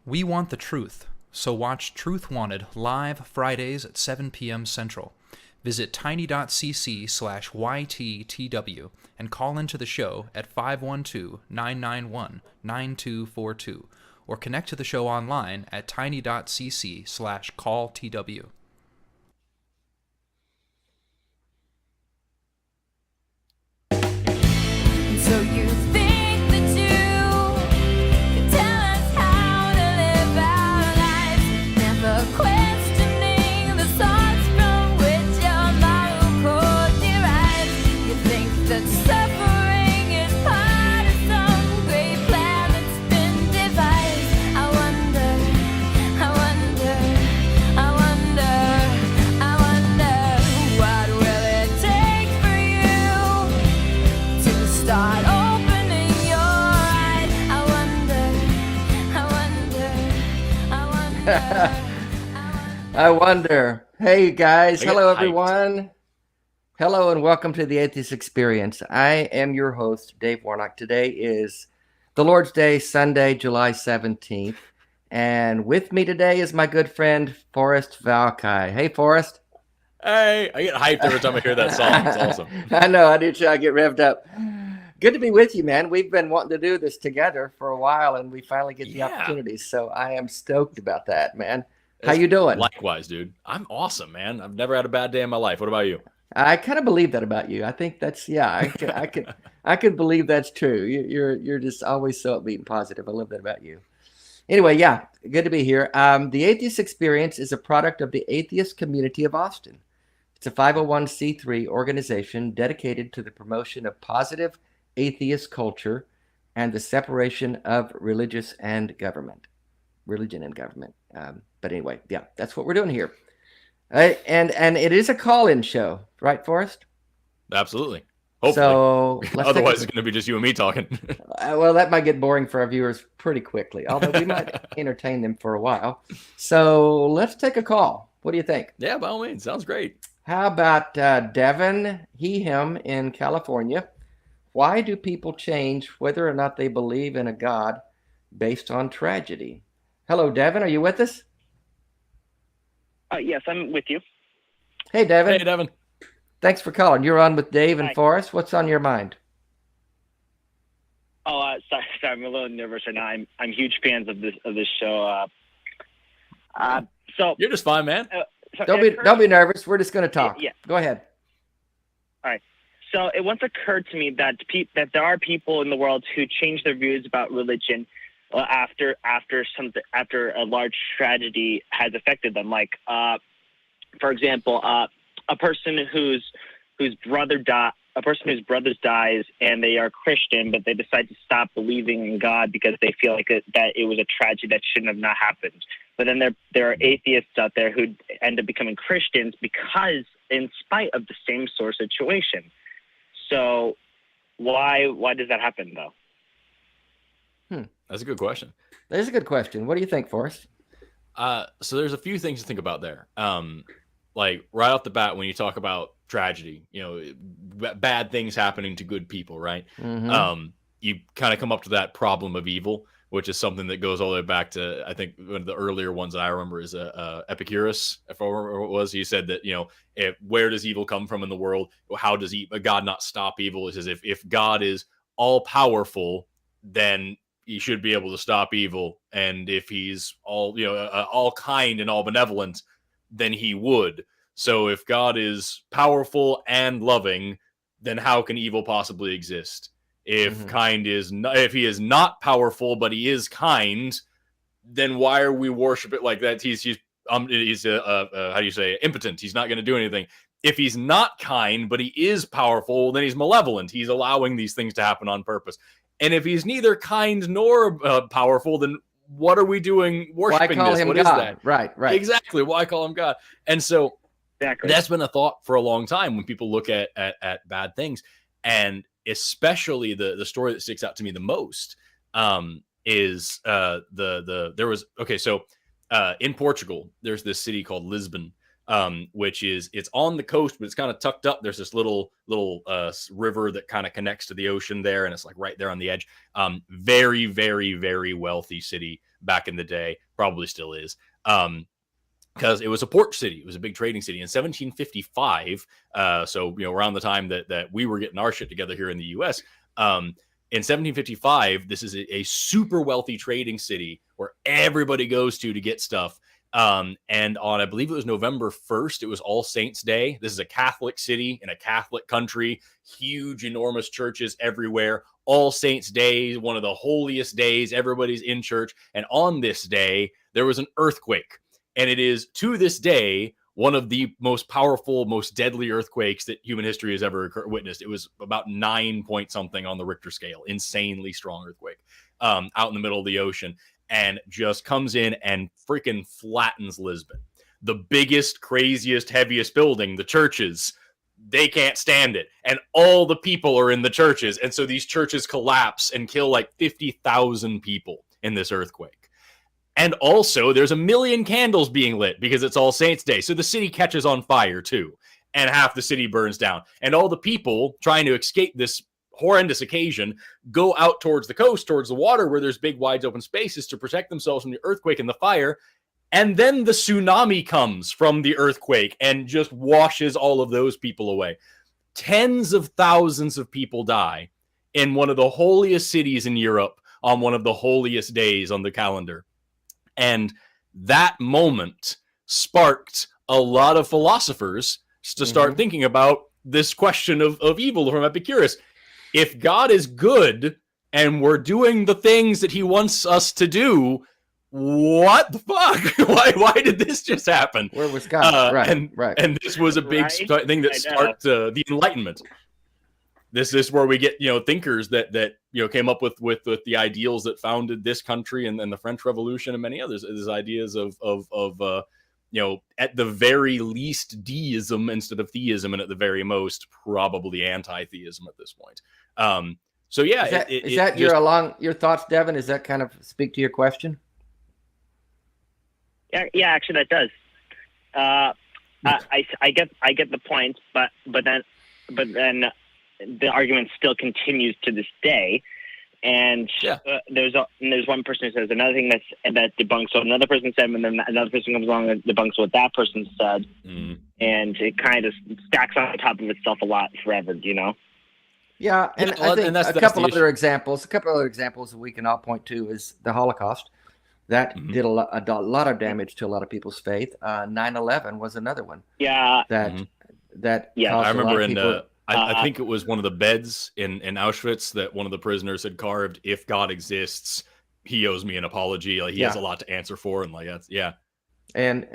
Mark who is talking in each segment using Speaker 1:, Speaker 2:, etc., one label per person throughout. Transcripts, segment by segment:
Speaker 1: We want the truth, so watch Truth Wanted live Fridays at 7 p.m. Central. Visit tiny.cc/YTTW and call into the show at 512-991-9242 or connect to the show online at tiny.cc/calltw.
Speaker 2: So you think that you can tell us how to live our lives, never questioning the source from which your moral code derives. You think that suffering is part of some great plan that's been devised. I wonder, what will it take for you to start opening your eyes? I
Speaker 3: wonder. Hey guys,
Speaker 4: I get
Speaker 3: hello
Speaker 4: hyped.
Speaker 3: everyone. Hello and welcome to the Atheist Experience. I am your host, Dave Warnock. Today is the Lord's Day, Sunday, July 17th. And with me today is my good friend, Forrest Valkai. Hey, Forrest.
Speaker 4: Hey, I get hyped every time I hear that song. It's awesome.
Speaker 3: I know, I do too. I get revved up. Good to be with you, man. We've been wanting to do this together for a while, and we finally get the
Speaker 4: Yeah.
Speaker 3: opportunity. So I am stoked about that, man. How you doing?
Speaker 4: Likewise, dude. I'm awesome, man. I've never had a bad day in my life. What about you?
Speaker 3: I kind of believe that about you. I think that's I could believe that's true. You're just always so upbeat and positive. I love that about you. Anyway, yeah, good to be here. The Atheist Experience is a product of the atheist community of Austin. It's a 501c3 organization dedicated to the promotion of positive atheist culture and the separation of religion and government. But anyway, yeah, that's what we're doing here. And it is a call-in show, right, Forrest?
Speaker 4: Absolutely. Hopefully.
Speaker 3: So
Speaker 4: Otherwise, it's going to be just you and me talking.
Speaker 3: Well, that might get boring for our viewers pretty quickly, although we might entertain them for a while. So let's take a call. What do you think?
Speaker 4: Yeah, by all means. Sounds great.
Speaker 3: How about Devon, him in California? Why do people change whether or not they believe in a God based on tragedy? Hello, Devon. Are you with us?
Speaker 5: Yes, I'm with you.
Speaker 3: Hey, Devon.
Speaker 4: Hey, Devon.
Speaker 3: Thanks for calling. You're on with Dave and
Speaker 5: Hi.
Speaker 3: Forrest. What's on your mind?
Speaker 5: Oh, sorry, I'm a little nervous right now. I'm huge fans of this show. So
Speaker 4: You're just fine, man.
Speaker 5: so
Speaker 3: Don't be nervous. We're just going to talk.
Speaker 5: Yeah.
Speaker 3: Go ahead.
Speaker 5: All right. So it once occurred to me that there are people in the world who change their views about religion after a large tragedy has affected them. Like, for example, a person whose brothers dies and they are Christian, but they decide to stop believing in God because they feel like that it was a tragedy that shouldn't have not happened. But then there are atheists out there who end up becoming Christians because, in spite of the same sort of situation. So why does that happen, though?
Speaker 4: That's a good question.
Speaker 3: That is a good question. What do you think, Forrest?
Speaker 4: So there's a few things to think about there. Like right off the bat, when you talk about tragedy, bad things happening to good people, right?
Speaker 3: Mm-hmm.
Speaker 4: You kind of come up to that problem of evil, which is something that goes all the way back to, I think one of the earlier ones that I remember is Epicurus. If I remember what it was, he said that, where does evil come from in the world? How does God not stop evil? It says if God is all powerful, then he should be able to stop evil. And if he's all kind and all benevolent, then he would. So if God is powerful and loving, then how can evil possibly exist? If if he is not powerful but he is kind, then why are we worship it like that? He's how do you say, impotent? He's not going to do anything. If he's not kind but he is powerful, then he's malevolent. He's allowing these things to happen on purpose. And if he's neither kind nor powerful, then what are we doing worshiping
Speaker 3: Why call
Speaker 4: this?
Speaker 3: him
Speaker 4: What
Speaker 3: God?
Speaker 4: is that?
Speaker 3: Right.
Speaker 4: Exactly. Why call him God? And so
Speaker 5: Exactly.
Speaker 4: that's been a thought for a long time when people look at bad things. And especially the story that sticks out to me the most is in Portugal, there's this city called Lisbon. which is, it's on the coast, but it's kind of tucked up. There's this little river that kind of connects to the ocean there, and it's like right there on the edge. Very, very, very wealthy city back in the day, probably still is. Because it was a port city. It was a big trading city. In 1755, so around the time that we were getting our shit together here in the U.S., in 1755, this is a super wealthy trading city where everybody goes to get stuff. And on, I believe it was November 1st, it was All Saints Day. This is a Catholic city in a Catholic country, huge, enormous churches everywhere. All Saints Day, one of the holiest days. Everybody's in church. And on this day, there was an earthquake. And it is, to this day, one of the most powerful, most deadly earthquakes that human history has ever witnessed. It was about 9 point something on the Richter scale. Insanely strong earthquake out in the middle of the ocean. And just comes in and freaking flattens Lisbon. The biggest, craziest, heaviest building, the churches, they can't stand it. And all the people are in the churches. And so these churches collapse and kill like 50,000 people in this earthquake. And also, there's 1 million candles being lit because it's All Saints Day. So the city catches on fire, too. And half the city burns down. And all the people trying to escape this horrendous occasion go out towards the coast, towards the water, where there's big, wide open spaces to protect themselves from the earthquake and the fire. And then the tsunami comes from the earthquake and just washes all of those people away. Tens of thousands of people die in one of the holiest cities in Europe on one of the holiest days on the calendar. And that moment sparked a lot of philosophers to start thinking about this question of evil from Epicurus. If God is good and we're doing the things that he wants us to do, what the fuck? Why did this just happen?
Speaker 3: Where was God? Right.
Speaker 4: And this was a big thing that sparked the Enlightenment. This is where we get, thinkers that came up with the ideals that founded this country and the French Revolution and many others. These ideas of at the very least deism instead of theism, and at the very most probably anti-theism at this point. So yeah,
Speaker 3: is that your thoughts, Devon? Does that kind of speak to your question?
Speaker 5: Yeah, actually that does. I get the point, but then the argument still continues to this day. And there's one person who says another thing that debunks what another person said, and then another person comes along and debunks what that person said, and it kind of stacks on top of itself a lot forever,
Speaker 3: Yeah, and I think a couple other examples that we can all point to is the Holocaust. That did a lot of damage to a lot of people's faith. 9/11 was another one.
Speaker 5: Yeah.
Speaker 3: That
Speaker 4: I remember in I think it was one of the beds in Auschwitz that one of the prisoners had carved, "If God exists, he owes me an apology." Like he has a lot to answer for, and that's And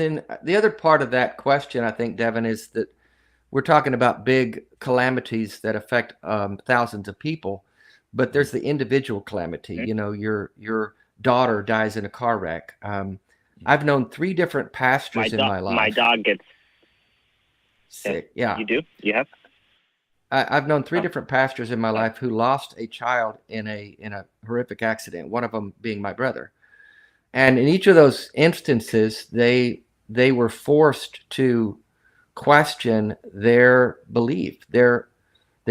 Speaker 4: then the other part of that question, I think, Devon, is that we're talking about big calamities that affect thousands of people, but there's the individual calamity. Your daughter dies in a car wreck. I've known 3 different pastors in my life.
Speaker 5: My dog gets
Speaker 3: sick. Yeah.
Speaker 5: You do? You have?
Speaker 3: I've known 3 different pastors in my life who lost a child in a horrific accident, one of them being my brother. And in each of those instances, they were forced to question their belief, their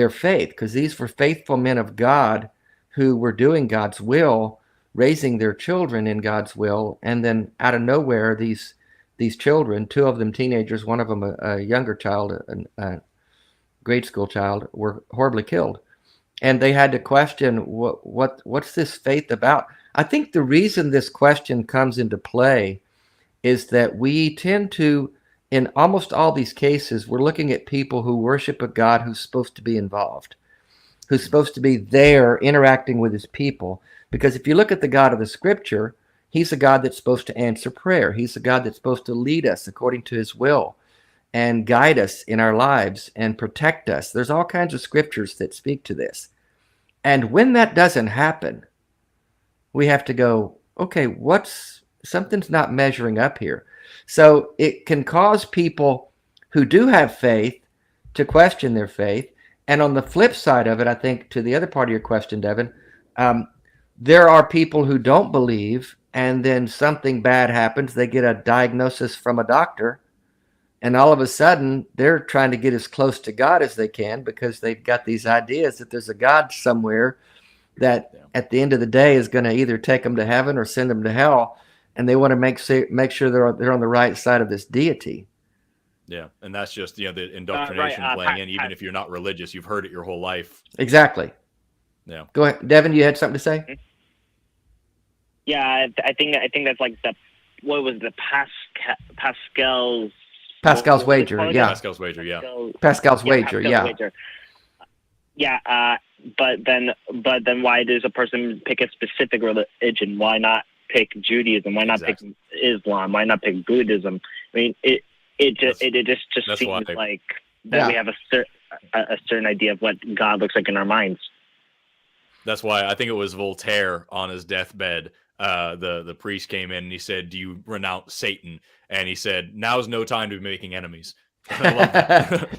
Speaker 3: faith, because these were faithful men of God who were doing God's will, raising their children in God's will, and then out of nowhere, these children, 2 of them teenagers, one of them a younger child, a grade school child, were horribly killed. And they had to question, what's this faith about? I think the reason this question comes into play is that we tend to, in almost all these cases, we're looking at people who worship a God who's supposed to be involved, who's supposed to be there interacting with his people. Because if you look at the God of the Scripture, he's a God that's supposed to answer prayer. He's a God that's supposed to lead us according to his will and guide us in our lives and protect us. There's all kinds of scriptures that speak to this. And when that doesn't happen, we have to go, okay, something's not measuring up here. So it can cause people who do have faith to question their faith. And on the flip side of it, I think to the other part of your question, Devon, there are people who don't believe, and then something bad happens. They get a diagnosis from a doctor, And all of a sudden, they're trying to get as close to God as they can because they've got these ideas that there's a God somewhere that at the end of the day is going to either take them to heaven or send them to hell. And they want to make sure they're on the right side of this deity.
Speaker 4: Yeah, and that's just the indoctrination playing in. Even if you're not religious, you've heard it your whole life.
Speaker 3: Exactly.
Speaker 4: Yeah.
Speaker 3: Go ahead, Devin. You had something to say?
Speaker 5: Yeah, I think that's like what was the Pascal's
Speaker 3: wager? Yeah.
Speaker 4: Pascal's wager. Yeah.
Speaker 3: Pascal's wager. Yeah.
Speaker 5: Wager. Yeah. But then why does a person pick a specific religion? Why not pick Judaism? Why not pick Islam? Why not pick Buddhism? I mean, it just seems like that we have a certain idea of what God looks like in our minds.
Speaker 4: That's why I think it was Voltaire on his deathbed. The priest came in and he said, "Do you renounce Satan?" And he said, "Now's no time to be making enemies." I love that.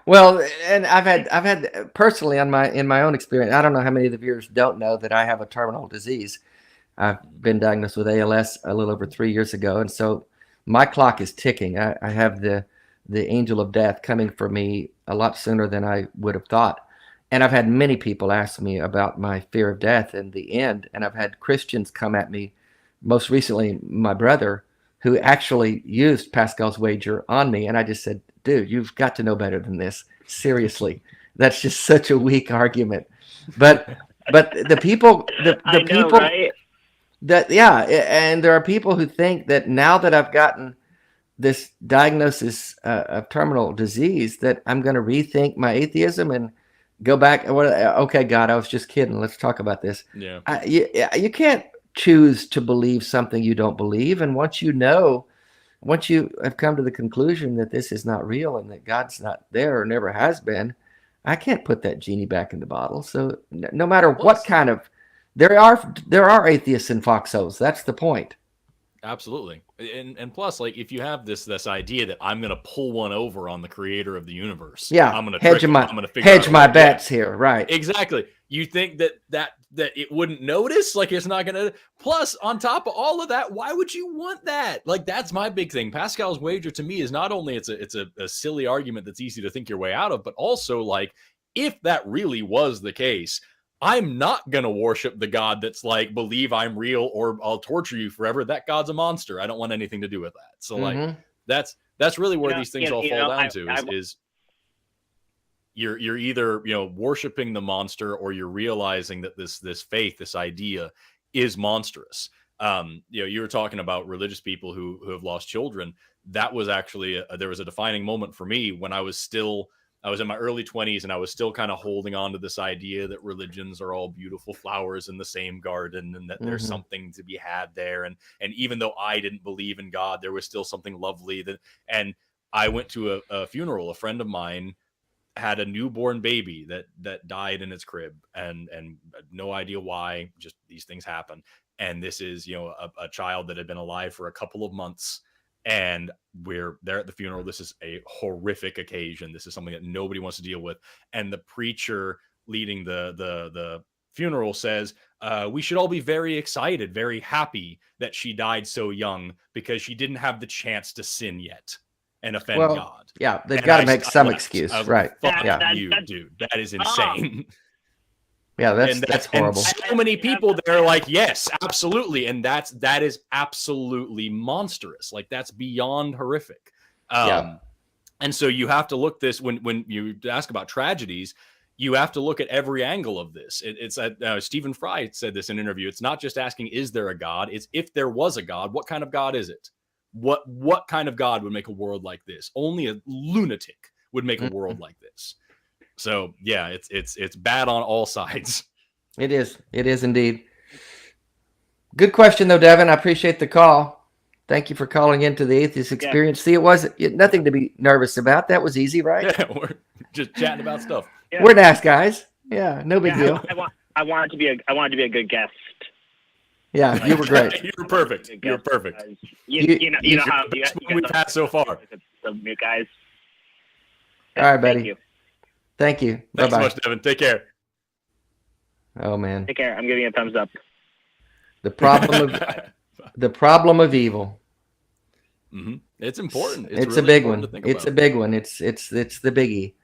Speaker 3: Well, and I've had personally in my own experience. I don't know how many of the viewers don't know that I have a terminal disease. I've been diagnosed with ALS a little over 3 years ago, and so my clock is ticking. I have the angel of death coming for me a lot sooner than I would have thought. And I've had many people ask me about my fear of death and the end. And I've had Christians come at me, most recently my brother, who actually used Pascal's wager on me. And I just said, dude, you've got to know better than this. Seriously. That's just such a weak argument. But the people,
Speaker 5: right?
Speaker 3: And there are people who think that now that I've gotten this diagnosis of terminal disease, that I'm going to rethink my atheism and go back. Okay, God, I was just kidding. Let's talk about this.
Speaker 4: Yeah.
Speaker 3: You can't choose to believe something you don't believe. And once you have come to the conclusion that this is not real and that God's not there or never has been, I can't put that genie back in the bottle. So no matter what kind of, there are atheists in foxholes. That's the point.
Speaker 4: Absolutely. And plus, like, if you have this idea that I'm going to pull one over on the creator of the universe, I'm going to hedge my bets here, right? Exactly. You think that it wouldn't notice, like it's not going to. Plus, on top of all of that, why would you want that? Like, that's my big thing. Pascal's wager to me is not only it's a silly argument that's easy to think your way out of, but also, like, if that really was the case, I'm not going to worship the God that's like, believe I'm real or I'll torture you forever. That God's a monster. I don't want anything to do with that. So like, that's really where these things all fall down to is you're either, worshiping the monster or you're realizing that this faith, this idea is monstrous. You were talking about religious people who have lost children. That was actually, there was a defining moment for me when I was in my early 20s and I was still kind of holding on to this idea that religions are all beautiful flowers in the same garden and that there's something to be had there. And even though I didn't believe in God, there was still something lovely and I went to a funeral. A friend of mine had a newborn baby that died in its crib and no idea why, just these things happen. And this is, a child that had been alive for a couple of months. And we're there at the funeral. This is a horrific occasion. This is something that nobody wants to deal with. And the preacher leading the funeral says, we should all be very excited, very happy that she died so young because she didn't have the chance to sin yet and offend God.
Speaker 3: Yeah, they've got to make some excuse, right?
Speaker 4: Fuck you, dude. That is insane.
Speaker 3: Yeah, that's horrible.
Speaker 4: And so many people that are like, yes, absolutely, and that is absolutely monstrous. Like that's beyond horrific. And so you have to look this when you ask about tragedies, you have to look at every angle of this. It's Stephen Fry said this in an interview. It's not just asking, is there a God? It's if there was a God, what kind of God is it? What kind of God would make a world like this? Only a lunatic would make a world like this. So yeah, it's bad on all sides.
Speaker 3: It is indeed. Good question though, Devin. I appreciate the call. Thank you for calling into the Atheist Experience. See, it wasn't nothing to be nervous about. That was easy, right?
Speaker 4: Yeah, we're just chatting about stuff.
Speaker 3: Yeah. We're nice guys. Yeah, no big deal.
Speaker 5: I wanted to be a good guest.
Speaker 3: Yeah, you were great.
Speaker 4: You were perfect. You were perfect.
Speaker 5: You know how
Speaker 4: we've had so far.
Speaker 5: The new guys.
Speaker 3: All right, buddy. Thank you.
Speaker 4: Thanks
Speaker 3: Bye-bye.
Speaker 4: so much, Devin. Take care.
Speaker 3: Oh man.
Speaker 5: Take care. I'm giving you a thumbs up.
Speaker 3: The problem of evil.
Speaker 4: Mm-hmm. It's important.
Speaker 3: It's
Speaker 4: really
Speaker 3: a big
Speaker 4: important
Speaker 3: one.
Speaker 4: to think
Speaker 3: It's
Speaker 4: about.
Speaker 3: a big one. It's the biggie.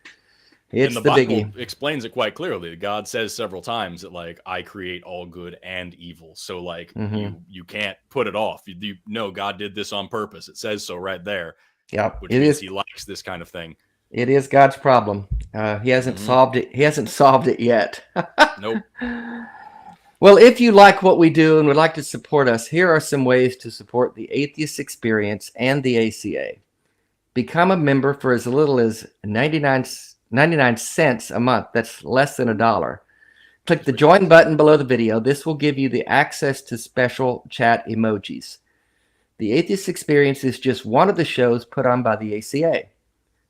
Speaker 3: It's
Speaker 4: And the
Speaker 3: the
Speaker 4: Bible
Speaker 3: biggie.
Speaker 4: explains it quite clearly. God says several times that like I create all good and evil. So like you can't put it off. You know God did this on purpose. It says so right there.
Speaker 3: Yep.
Speaker 4: Which
Speaker 3: It
Speaker 4: means
Speaker 3: is.
Speaker 4: he likes this kind of thing.
Speaker 3: It is God's problem. He hasn't solved it. He hasn't solved it yet.
Speaker 4: Nope.
Speaker 3: Well, if you like what we do and would like to support us, here are some ways to support the Atheist Experience and the ACA. Become a member for as little as 99 cents a month. That's less than $1. Click the join button below the video. This will give you the access to special chat emojis. The Atheist Experience is just one of the shows put on by the ACA.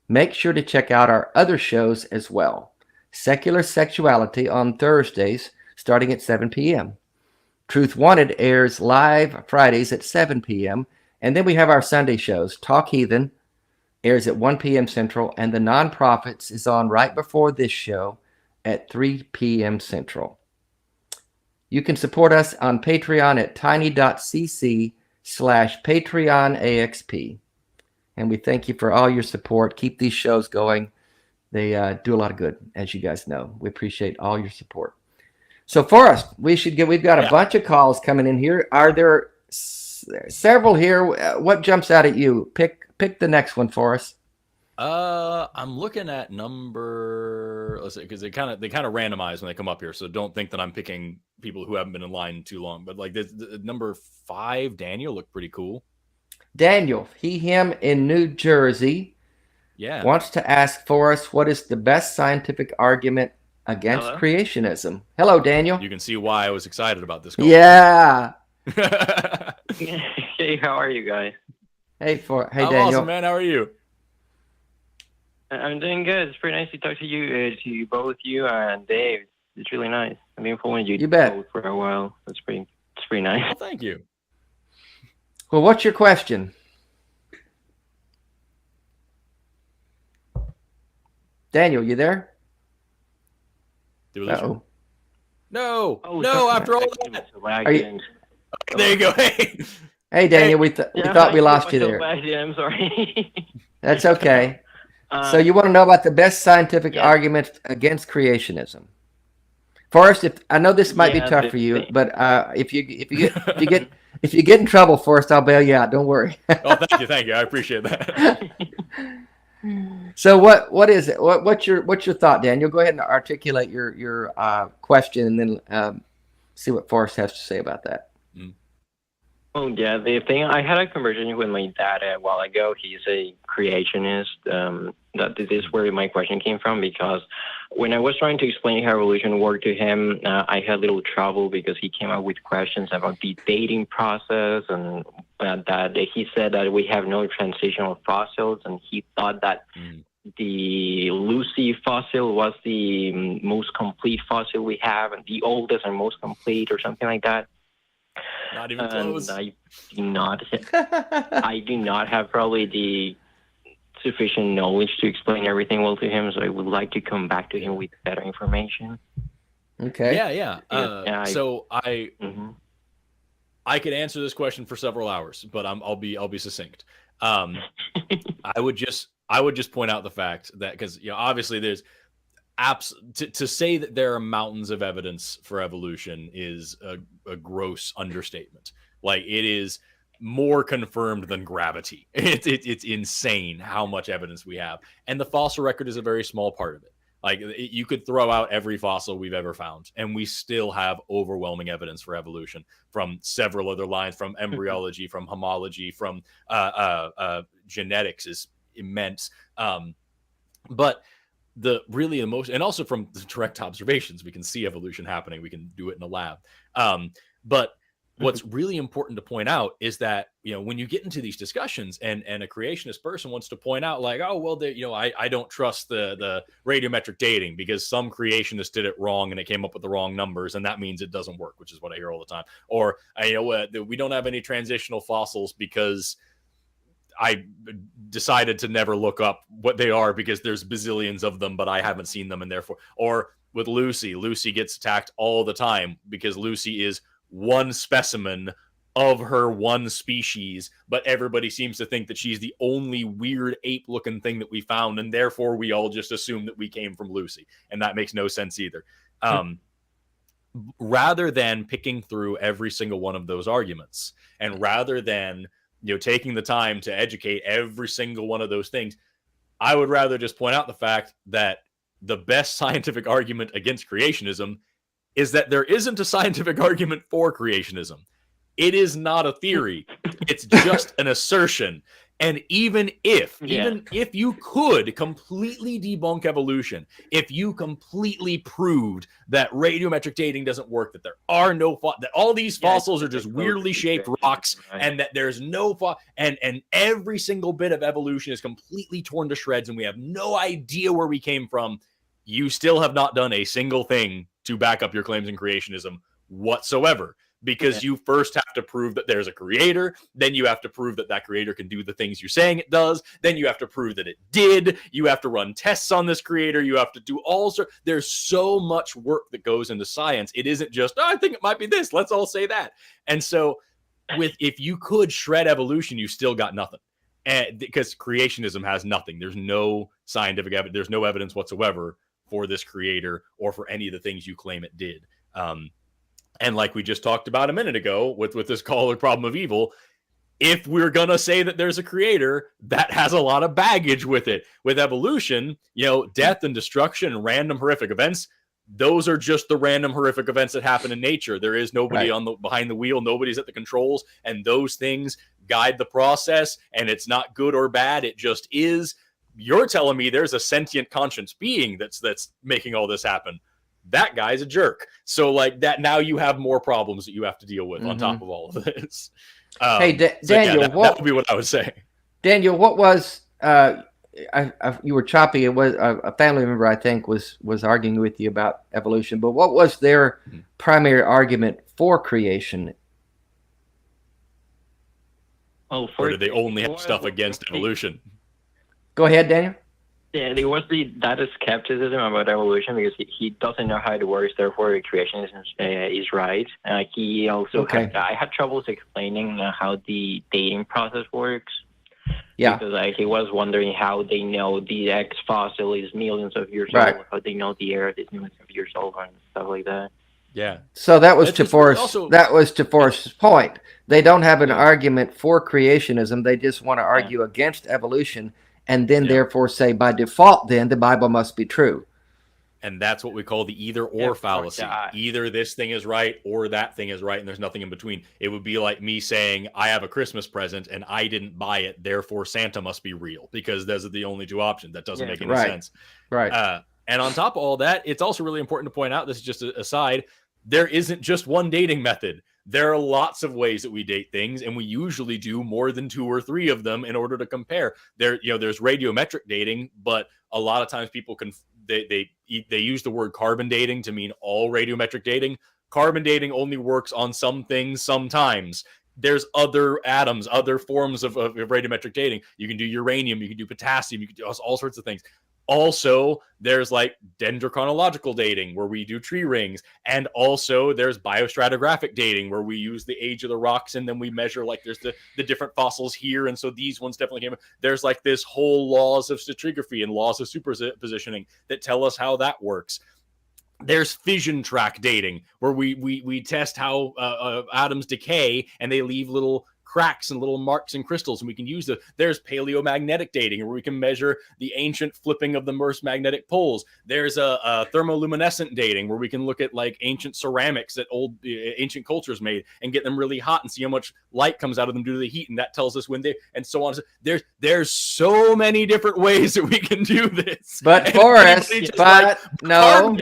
Speaker 3: Make sure to check out our other shows as well. Secular Sexuality on Thursdays, starting at 7 p.m. Truth Wanted airs live Fridays at 7 p.m. And then we have our Sunday shows. Talk Heathen airs at 1 p.m. Central, and The Nonprofits is on right before this show at 3 p.m. Central. You can support us on Patreon at tiny.cc/PatreonAXP. And we thank you for all your support. Keep these shows going. They do a lot of good, as you guys know. We appreciate all your support. So, Forrest, we've got a bunch of calls coming in here. Are there several here? What jumps out at you? Pick the next one for us.
Speaker 4: I'm looking at number. Let's see, because they kind of randomize when they come up here. So don't think that I'm picking people who haven't been in line too long. But like the number 5, Daniel, looked pretty cool.
Speaker 3: Daniel, him in New Jersey, wants to ask Forrest, what is the best scientific argument against creationism? Hello, Daniel.
Speaker 4: You can see why I was excited about this.
Speaker 3: Yeah.
Speaker 6: Hey, how are you guys?
Speaker 3: Hey,
Speaker 4: I'm
Speaker 3: Daniel.
Speaker 4: Awesome, man. How are you?
Speaker 6: I'm doing good. It's pretty nice to talk to you, to both you and Dave. It's really nice. I've been following you both for a while. It's pretty nice.
Speaker 4: Well, thank you.
Speaker 3: Well, what's your question? Daniel, you there?
Speaker 4: Uh-oh. No.
Speaker 6: Oh,
Speaker 4: no,
Speaker 6: sorry.
Speaker 4: after all that.
Speaker 3: Are you...
Speaker 4: There you go.
Speaker 3: Hey, Daniel, we thought we lost you there.
Speaker 6: I'm sorry.
Speaker 3: That's okay. So you want to know about the best scientific argument against creationism? Forrest, I know this might be tough for you, but if you get in trouble, Forrest, I'll bail you out. Don't worry.
Speaker 4: Oh, thank you. I appreciate that.
Speaker 3: So what is it? What's your thought, Daniel? Go ahead and articulate your question, and then see what Forrest has to say about that.
Speaker 6: Oh yeah, the thing, I had a conversation with my dad a while ago. He's a creationist. That this is where my question came from, because when I was trying to explain how evolution worked to him, I had a little trouble because he came up with questions about the dating process, and that he said that we have no transitional fossils, and he thought that the Lucy fossil was the most complete fossil we have, and the oldest and most complete, or something like that.
Speaker 4: Not even close.
Speaker 6: I do not have probably the sufficient knowledge to explain everything well to him, so I would like to come back to him with better information.
Speaker 3: Okay.
Speaker 4: Yeah. I could answer this question for several hours, but I'll be succinct. I would just point out the fact that, because obviously there's to say that there are mountains of evidence for evolution is a gross understatement. Like, it is more confirmed than gravity. It's insane how much evidence we have, and the fossil record is a very small part of it. Like, you could throw out every fossil we've ever found, and we still have overwhelming evidence for evolution from several other lines, from embryology, from homology, from genetics is immense. But the most, and also from the direct observations, we can see evolution happening. We can do it in a lab. But what's really important to point out is that, when you get into these discussions and a creationist person wants to point out, like, oh, well, I don't trust the radiometric dating because some creationists did it wrong and it came up with the wrong numbers, and that means it doesn't work, which is what I hear all the time. Or, we don't have any transitional fossils because I decided to never look up what they are because there's bazillions of them, but I haven't seen them, and therefore, or with Lucy gets attacked all the time because Lucy is one specimen of her one species, but everybody seems to think that she's the only weird ape-looking thing that we found, and therefore we all just assume that we came from Lucy, and that makes no sense either. Rather than picking through every single one of those arguments, and rather than taking the time to educate every single one of those things, I would rather just point out the fact that the best scientific argument against creationism is that there isn't a scientific argument for creationism. It is not a theory. It's just an assertion. And even if you could completely debunk evolution, if you completely proved that radiometric dating doesn't work, that there are no that all these fossils are just weirdly shaped rocks, and that there's no and every single bit of evolution is completely torn to shreds, and we have no idea where we came from, you still have not done a single thing to back up your claims in creationism whatsoever. Because you first have to prove that there's a creator, then you have to prove that that creator can do the things you're saying it does, then you have to prove that it did, you have to run tests on this creator, you have to do all sorts. There's so much work that goes into science. It isn't just, I think it might be this, let's all say that. And so if you could shred evolution, you still got nothing. And because creationism has nothing. There's no scientific evidence, there's no evidence whatsoever for this creator or for any of the things you claim it did. And like we just talked about a minute ago with this call or problem of evil, if we're going to say that there's a creator, that has a lot of baggage with it. With evolution, death and destruction and random horrific events, those are just the random horrific events that happen in nature. There is nobody behind the wheel, nobody's at the controls, and those things guide the process, and it's not good or bad, it just is. You're telling me there's a sentient conscious being that's making all this happen. That guy's a jerk. So like that, now you have more problems that you have to deal with on top of all of this.
Speaker 3: Hey, Daniel,
Speaker 4: that would be what I would say.
Speaker 3: Daniel, what was you were choppy? It was a family member, I think, was arguing with you about evolution. But what was their primary argument for creation?
Speaker 4: Or did they only have stuff against evolution?
Speaker 3: Go ahead, Daniel.
Speaker 6: Yeah, there was that skepticism about evolution because he doesn't know how it works. Therefore, creationism is right. He also I had troubles explaining how the dating process works. Yeah, because he was wondering how they know the X fossil is millions of years old, how they know the Earth is millions of years old, and stuff like that.
Speaker 4: Yeah.
Speaker 3: So that was to Forrest. That was to Forrest's point. They don't have an argument for creationism. They just want to argue against evolution. And then therefore say by default, then the Bible must be true.
Speaker 4: And that's what we call the either or fallacy. Either this thing is right or that thing is right, and there's nothing in between. It would be like me saying, I have a Christmas present and I didn't buy it, therefore Santa must be real, because those are the only two options. That doesn't make any sense. Right. And on top of all that, it's also really important to point out, this is just an aside, there isn't just one dating method. There are lots of ways that we date things, and we usually do more than 2 or 3 of them in order to compare. There's radiometric dating, but a lot of times people they use the word carbon dating to mean all radiometric dating. Carbon dating only works on some things sometimes. There's other atoms, other forms of radiometric dating. You can do uranium, you can do potassium, you can do all sorts of things. Also, there's like dendrochronological dating where we do tree rings. And also there's biostratigraphic dating where we use the age of the rocks and then we measure like there's the different fossils here. And so these ones definitely came. There's like this whole laws of stratigraphy and laws of superpositioning that tell us how that works. There's fission track dating where we test how atoms decay and they leave little cracks and little marks and crystals, and we can use the. There's paleomagnetic dating where we can measure the ancient flipping of the Earth's magnetic poles. There's a thermoluminescent dating where we can look at like ancient ceramics that ancient cultures made and get them really hot and see how much light comes out of them due to the heat, and that tells us when they and so on. There's so many different ways that we can do this.
Speaker 3: But Forrest, no.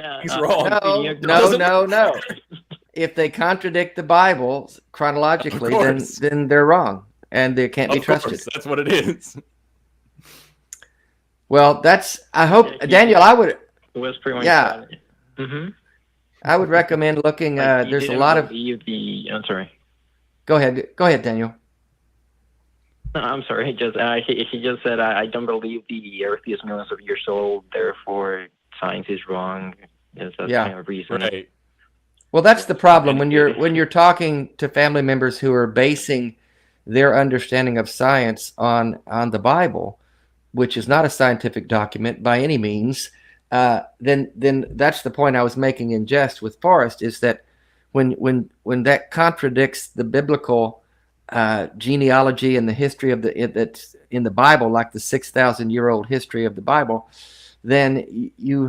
Speaker 3: If they contradict the Bible chronologically, then they're wrong and they can't be trusted.
Speaker 4: That's what it is.
Speaker 3: Well, I hope, Daniel, I would.
Speaker 6: It was pretty much
Speaker 3: I would recommend looking. There's a lot of.
Speaker 6: I'm sorry.
Speaker 3: Go ahead, Daniel.
Speaker 6: No, I'm sorry. He just said, I don't believe the Earth is millions of years old, therefore science is wrong. That's kind of reason.
Speaker 4: Right.
Speaker 3: Well, that's the problem when you're talking to family members who are basing their understanding of science on the Bible, which is not a scientific document by any means. Then that's the point I was making in jest with Forrest, is that when that contradicts the biblical genealogy and the history of that's in the Bible, like the 6,000-year-old history of the Bible, then you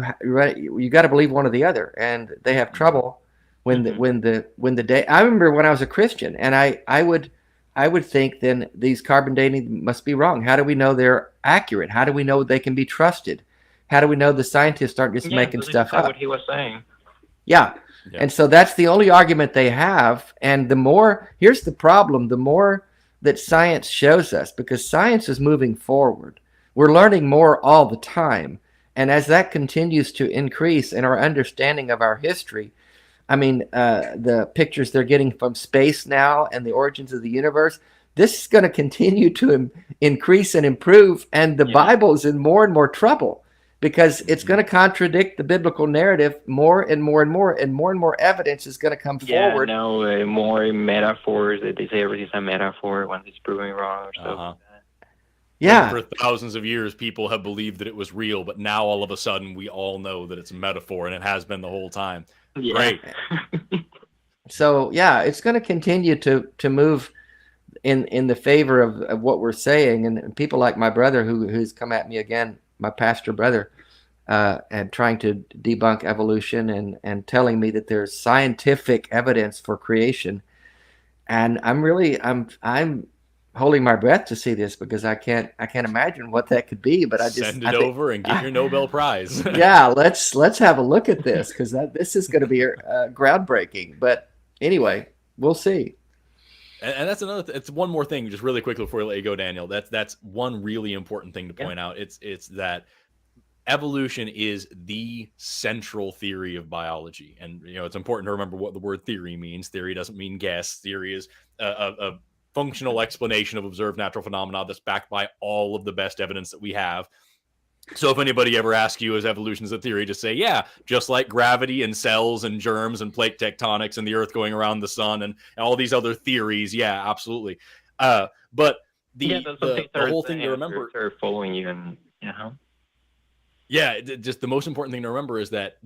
Speaker 3: got to believe one or the other, and they have trouble when the day. I remember when I was a Christian, and I would think then these carbon dating must be wrong. How do we know they're accurate? How do we know they can be trusted? How do we know the scientists aren't just making stuff up?
Speaker 6: What he was saying.
Speaker 3: Yeah. And so that's the only argument they have. And here's the problem, the more that science shows us, because science is moving forward, we're learning more all the time. And as that continues to increase in our understanding of our history, I mean, the pictures they're getting from space now and the origins of the universe, this is going to continue to increase and improve. And the Bible is in more and more trouble, because it's going to contradict the biblical narrative more and more and more, and more evidence is going to come forward.
Speaker 6: Yeah, no, more metaphors. They say everything's a metaphor once it's proven wrong or stuff like that.
Speaker 3: Yeah.
Speaker 4: For thousands of years, people have believed that it was real, but now all of a sudden we all know that it's a metaphor, and it has been the whole time.
Speaker 6: Yeah.
Speaker 4: Great.
Speaker 3: So, yeah, it's going to continue to move in the favor of what we're saying. And people like my brother who's come at me again, my pastor brother, and trying to debunk evolution and telling me that there's scientific evidence for creation. And I'm holding my breath to see this, because I can't imagine what that could be. But I
Speaker 4: send it over and get your Nobel Prize.
Speaker 3: Yeah, let's have a look at this, because this is going to be groundbreaking. But anyway, we'll see.
Speaker 4: And that's another. It's one more thing, just really quickly before we let you go, Daniel. That's one really important thing to point out. It's that evolution is the central theory of biology, and it's important to remember what the word theory means. Theory doesn't mean guess. Theory is a functional explanation of observed natural phenomena that's backed by all of the best evidence that we have. So if anybody ever asks you, is evolution is a theory, just say, yeah, just like gravity and cells and germs and plate tectonics and the earth going around the sun and all these other theories. Yeah, absolutely. But the whole thing to remember,
Speaker 6: are following you, and
Speaker 4: just the most important thing to remember is that,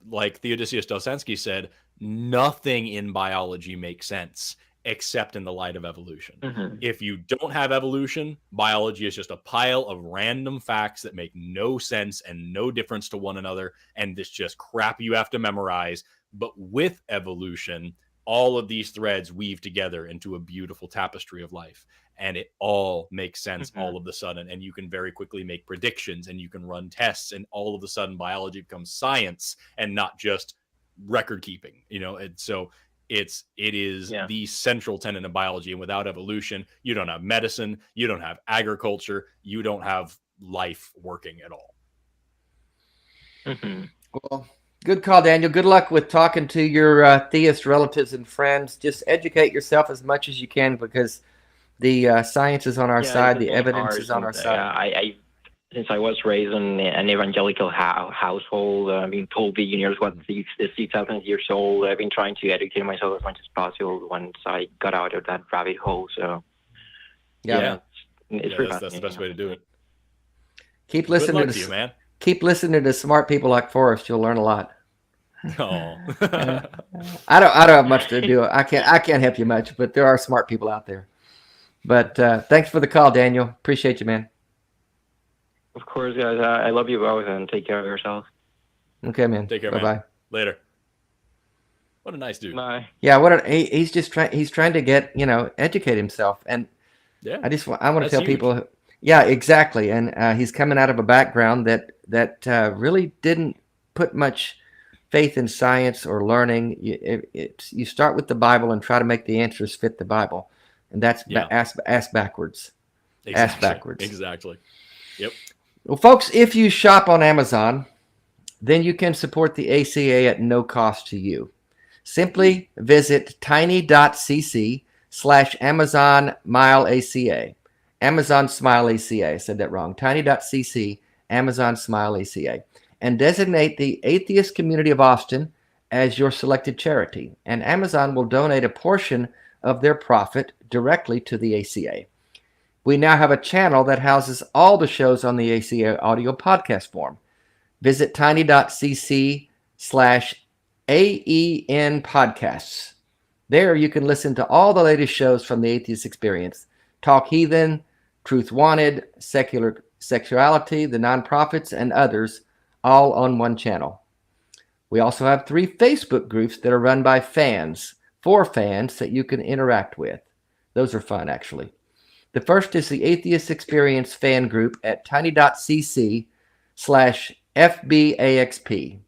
Speaker 4: like Theodosius Dosensky said, nothing in biology makes sense except in the light of evolution. If you don't have evolution, biology is just a pile of random facts that make no sense and no difference to one another, and it's just crap you have to memorize. But with evolution, all of these threads weave together into a beautiful tapestry of life, and it all makes sense all of a sudden, and you can very quickly make predictions, and you can run tests, and all of a sudden biology becomes science and not just record keeping, and so it is the central tenet of biology. And without evolution, you don't have medicine, you don't have agriculture, you don't have life working at all.
Speaker 3: Well, good call, Daniel. Good luck with talking to your theist relatives and friends. Just educate yourself as much as you can, because the science is on our side, the evidence is on our side.
Speaker 6: Since I was raised in an evangelical household, I've been told the universe was 6,000 years old. I've been trying to educate myself as much as possible once I got out of that rabbit hole. So, it's
Speaker 4: that's the best way to do it.
Speaker 3: Keep listening
Speaker 4: to you, man.
Speaker 3: Keep listening to smart people like Forrest. You'll learn a lot.
Speaker 4: Oh,
Speaker 3: I don't have much to do. I can't help you much, but there are smart people out there. But thanks for the call, Daniel. Appreciate you, man.
Speaker 6: Of course, guys. I love you both, and take care of yourself.
Speaker 3: Okay, man.
Speaker 4: Take care,
Speaker 3: Bye-bye.
Speaker 4: man. Later. What a nice dude.
Speaker 6: Bye.
Speaker 3: Yeah, he's just trying to get, educate himself. And
Speaker 4: yeah,
Speaker 3: I want to tell people, yeah, exactly. And he's coming out of a background that really didn't put much faith in science or learning. You start with the Bible and try to make the answers fit the Bible. And that's ass backwards.
Speaker 4: Exactly.
Speaker 3: Ass backwards.
Speaker 4: Exactly. Yep.
Speaker 3: Well, folks, if you shop on Amazon, then you can support the ACA at no cost to you. Simply visit tiny.cc/Amazon Smile ACA. Amazon Smile ACA. I said that wrong. Tiny.cc Amazon Smile ACA. And designate the Atheist Community of Austin as your selected charity, and Amazon will donate a portion of their profit directly to the ACA. We now have a channel that houses all the shows on the ACA audio podcast form. Visit tiny.cc/AEN podcasts. There you can listen to all the latest shows from the Atheist Experience: Talk Heathen, Truth Wanted, Secular Sexuality, The Nonprofits, and others, all on one channel. We also have 3 Facebook groups that are run by fans, for fans that you can interact with. Those are fun, actually. The first is the Atheist Experience fan group at tiny.cc/FBAXP.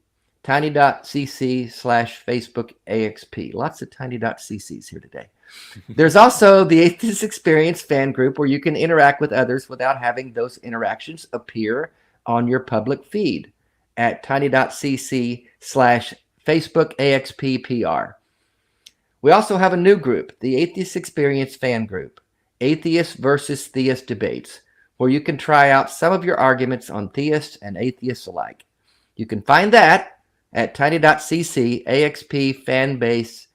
Speaker 3: Tiny.cc/FacebookAXP. Lots of tiny.cc's here today. There's also the Atheist Experience fan group where you can interact with others without having those interactions appear on your public feed at tiny.cc/FacebookAXPPR. We also have a new group, the Atheist Experience fan group, Atheist versus Theist Debates, where you can try out some of your arguments on theists and atheists alike. You can find that at tiny.cc/AXP fan debates.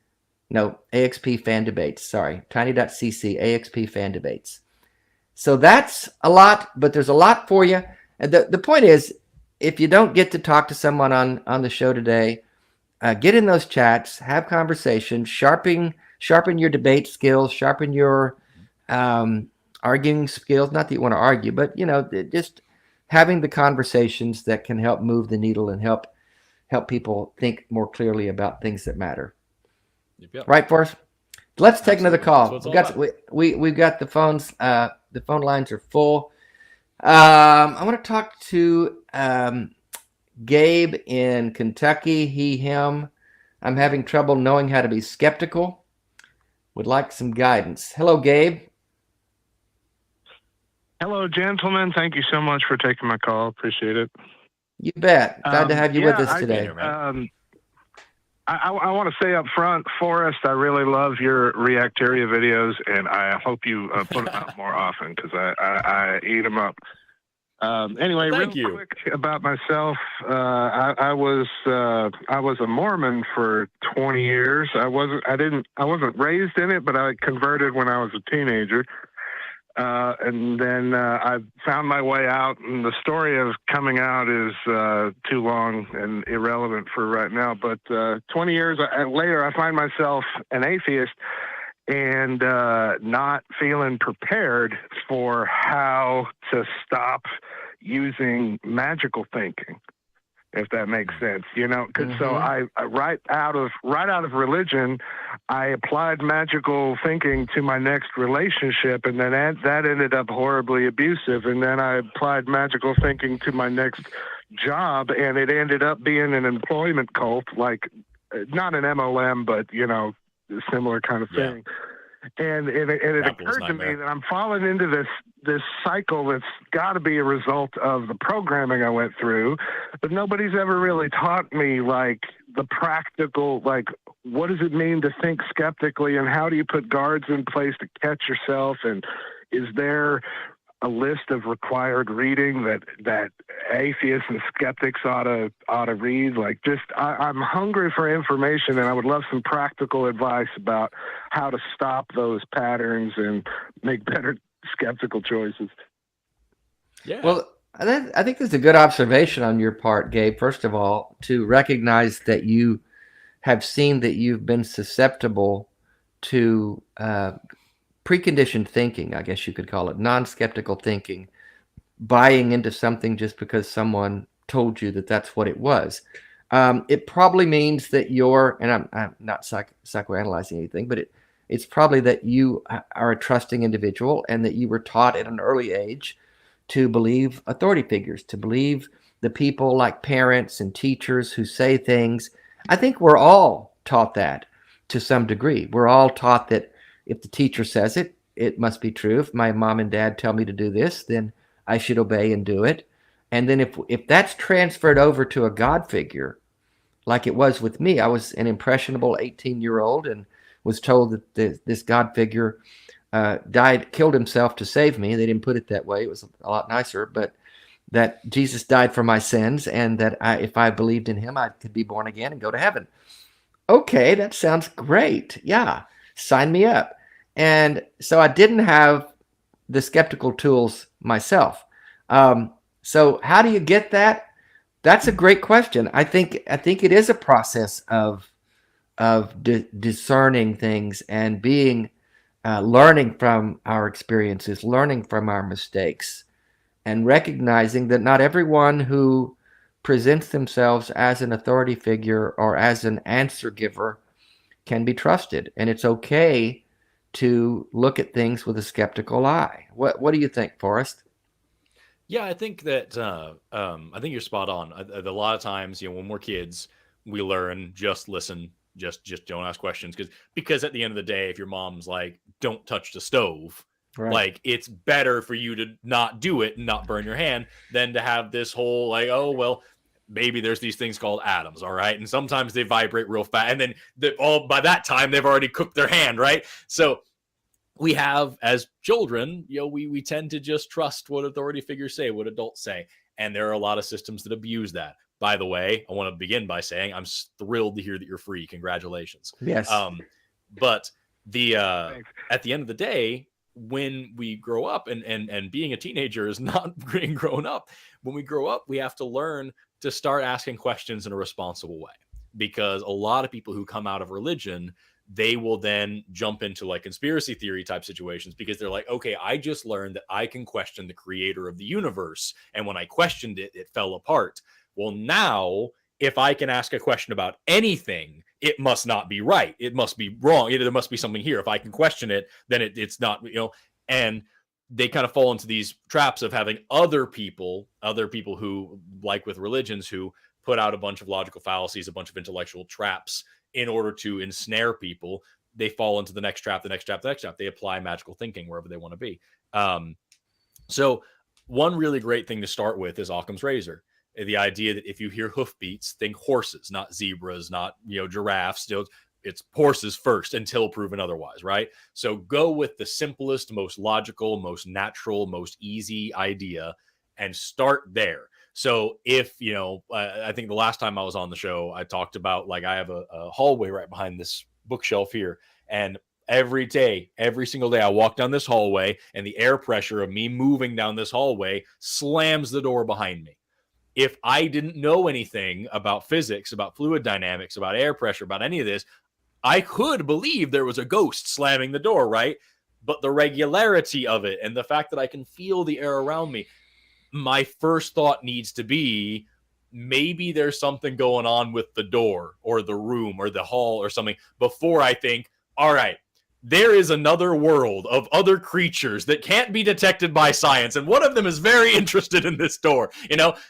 Speaker 3: Sorry, tiny.cc/AXP fan debates. So that's a lot, but there's a lot for you. And the point is, if you don't get to talk to someone on the show today, get in those chats, have conversations, sharpen your debate skills, sharpen your arguing skills. Not that you want to argue, but just having the conversations that can help move the needle and help people think more clearly about things that matter.
Speaker 4: Yep.
Speaker 3: Right, Forrest? Let's take another call.
Speaker 4: We've
Speaker 3: got the phones. The phone lines are full. I want to talk to Gabe in Kentucky. He, him. I'm having trouble knowing how to be skeptical. Would like some guidance. Hello, Gabe.
Speaker 7: Hello, gentlemen. Thank you so much for taking my call. Appreciate it.
Speaker 3: You bet. Glad to have you with us today.
Speaker 7: I want to say up front, Forrest, I really love your Reactaria videos, and I hope you put them out more often because I eat them up. Anyway, real quick about myself. I was a Mormon for 20 years. I wasn't raised in it, but I converted when I was a teenager. And then I found my way out, and the story of coming out is too long and irrelevant for right now. But 20 years later, I find myself an atheist and not feeling prepared for how to stop using magical thinking, if that makes sense, So I right out of religion, I applied magical thinking to my next relationship, and then that ended up horribly abusive. And then I applied magical thinking to my next job, and it ended up being an employment cult, like not an MLM, but a similar kind of thing. And it occurred to me that I'm falling into this cycle that's got to be a result of the programming I went through, but nobody's ever really taught me the practical, what does it mean to think skeptically, and how do you put guards in place to catch yourself, and is there a list of required reading that atheists and skeptics ought to read? I'm hungry for information, and I would love some practical advice about how to stop those patterns and make better skeptical choices.
Speaker 3: Yeah. Well, I think that's a good observation on your part, Gabe. First of all, to recognize that you have seen that you've been susceptible to preconditioned thinking, I guess you could call it, non-skeptical thinking, buying into something just because someone told you that that's what it was. It probably means that and I'm not psychoanalyzing anything, but it's probably that you are a trusting individual and that you were taught at an early age to believe authority figures, to believe the people like parents and teachers who say things. I think we're all taught that to some degree. We're all taught that if the teacher says it, it must be true. If my mom and dad tell me to do this, then I should obey and do it. And then if that's transferred over to a God figure, like it was with me, I was an impressionable 18-year-old and was told that this God figure killed himself to save me. They didn't put it that way. It was a lot nicer. But that Jesus died for my sins, and that if I believed in him, I could be born again and go to heaven. Okay, that sounds great. Yeah, sign me up. And so I didn't have the skeptical tools myself. So how do you get that? That's a great question. I think it is a process of discerning things and being learning from our experiences, learning from our mistakes, and recognizing that not everyone who presents themselves as an authority figure or as an answer giver can be trusted. And it's okay to look at things with a skeptical eye. What do you think, Forrest?
Speaker 4: Yeah, I think that I think you're spot on. A lot of times, when we're kids, we learn just listen, just don't ask questions, because at the end of the day, if your mom's like, "Don't touch the stove,"
Speaker 3: Right.
Speaker 4: like it's better for you to not do it and not burn your hand than to have this whole like, "Oh well, maybe there's these things called atoms, all right, and sometimes they vibrate real fast, and then by that time they've already cooked their hand, right?" So we have, as children, we tend to just trust what authority figures say, what adults say. And there are a lot of systems that abuse that. By the way, I want to begin by saying I'm thrilled to hear that you're free. Congratulations.
Speaker 3: Yes.
Speaker 4: But at the end of the day, when we grow up, and being a teenager is not being grown up, when we grow up, we have to learn to start asking questions in a responsible way. Because a lot of people who come out of religion, they will then jump into like conspiracy theory type situations because they're like, okay, I just learned that I can question the creator of the universe. And when I questioned it, it fell apart. Well, now if I can ask a question about anything, it must not be right. It must be wrong. There must be something here. If I can question it, then it's not, and they kind of fall into these traps of having other people who, like with religions, who put out a bunch of logical fallacies, a bunch of intellectual traps in order to ensnare people. They fall into the next trap, the next trap, the next trap. They apply magical thinking wherever they want to be. So one really great thing to start with is Occam's razor. The idea that if you hear hoofbeats, think horses, not zebras, not giraffes. It's horses first until proven otherwise, right? So go with the simplest, most logical, most natural, most easy idea and start there. So if, I think the last time I was on the show, I talked about, like, I have a hallway right behind this bookshelf here. And every day, every single day, I walk down this hallway and the air pressure of me moving down this hallway slams the door behind me. If I didn't know anything about physics, about fluid dynamics, about air pressure, about any of this, I could believe there was a ghost slamming the door, right? But the regularity of it and the fact that I can feel the air around me, my first thought needs to be, maybe there's something going on with the door or the room or the hall or something, before I think, all right, there is another world of other creatures that can't be detected by science, and one of them is very interested in this door,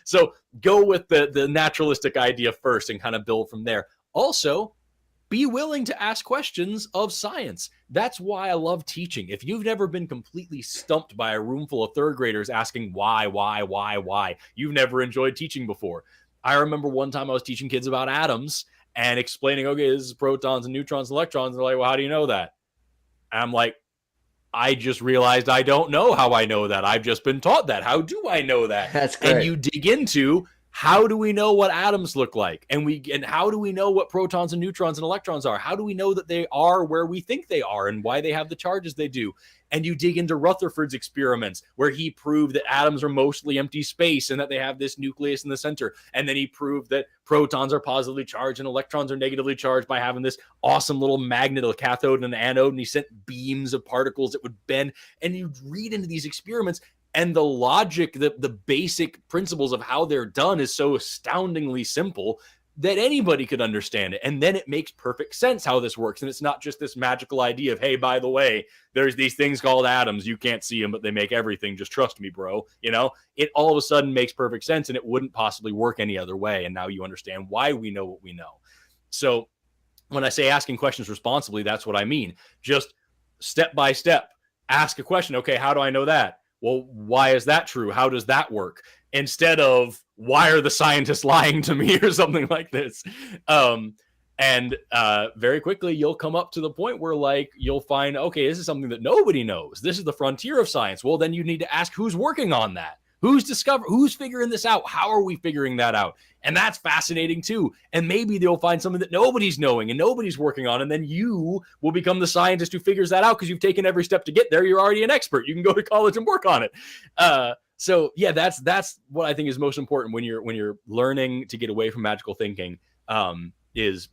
Speaker 4: So go with the naturalistic idea first and kind of build from there. Also, be willing to ask questions of science. That's why I love teaching. If you've never been completely stumped by a room full of third graders asking why, you've never enjoyed teaching before. I remember one time I was teaching kids about atoms and explaining, okay, this is protons and neutrons and electrons. And they're like, well, how do you know that? And I'm like, I just realized I don't know how I know that. I've just been taught that. How do I know that?
Speaker 3: That's great.
Speaker 4: And you dig into, how do we know what atoms look like? And how do we know what protons and neutrons and electrons are? How do we know that they are where we think they are and why they have the charges they do? And you dig into Rutherford's experiments, where he proved that atoms are mostly empty space and that they have this nucleus in the center. And then he proved that protons are positively charged and electrons are negatively charged by having this awesome little magnet, a cathode and an anode. And he sent beams of particles that would bend. And you read into these experiments, and the logic, the basic principles of how they're done is so astoundingly simple that anybody could understand it. And then it makes perfect sense how this works. And it's not just this magical idea of, hey, by the way, there's these things called atoms. You can't see them, but they make everything. Just trust me, bro. It all of a sudden makes perfect sense, and it wouldn't possibly work any other way. And now you understand why we know what we know. So when I say asking questions responsibly, that's what I mean. Just step by step, ask a question. Okay, how do I know that? Well, why is that true? How does that work? Instead of, why are the scientists lying to me, or something like this? And very quickly, you'll come up to the point where, like, you'll find, okay, this is something that nobody knows. This is the frontier of science. Well, then you need to ask, who's working on that? who's figuring this out? How are we figuring that out? And that's fascinating too. And maybe they'll find something that nobody's knowing and nobody's working on. And then you will become the scientist who figures that out because you've taken every step to get there. You're already an expert. You can go to college and work on it. So yeah, that's what I think is most important when you're learning to get away from magical thinking, is,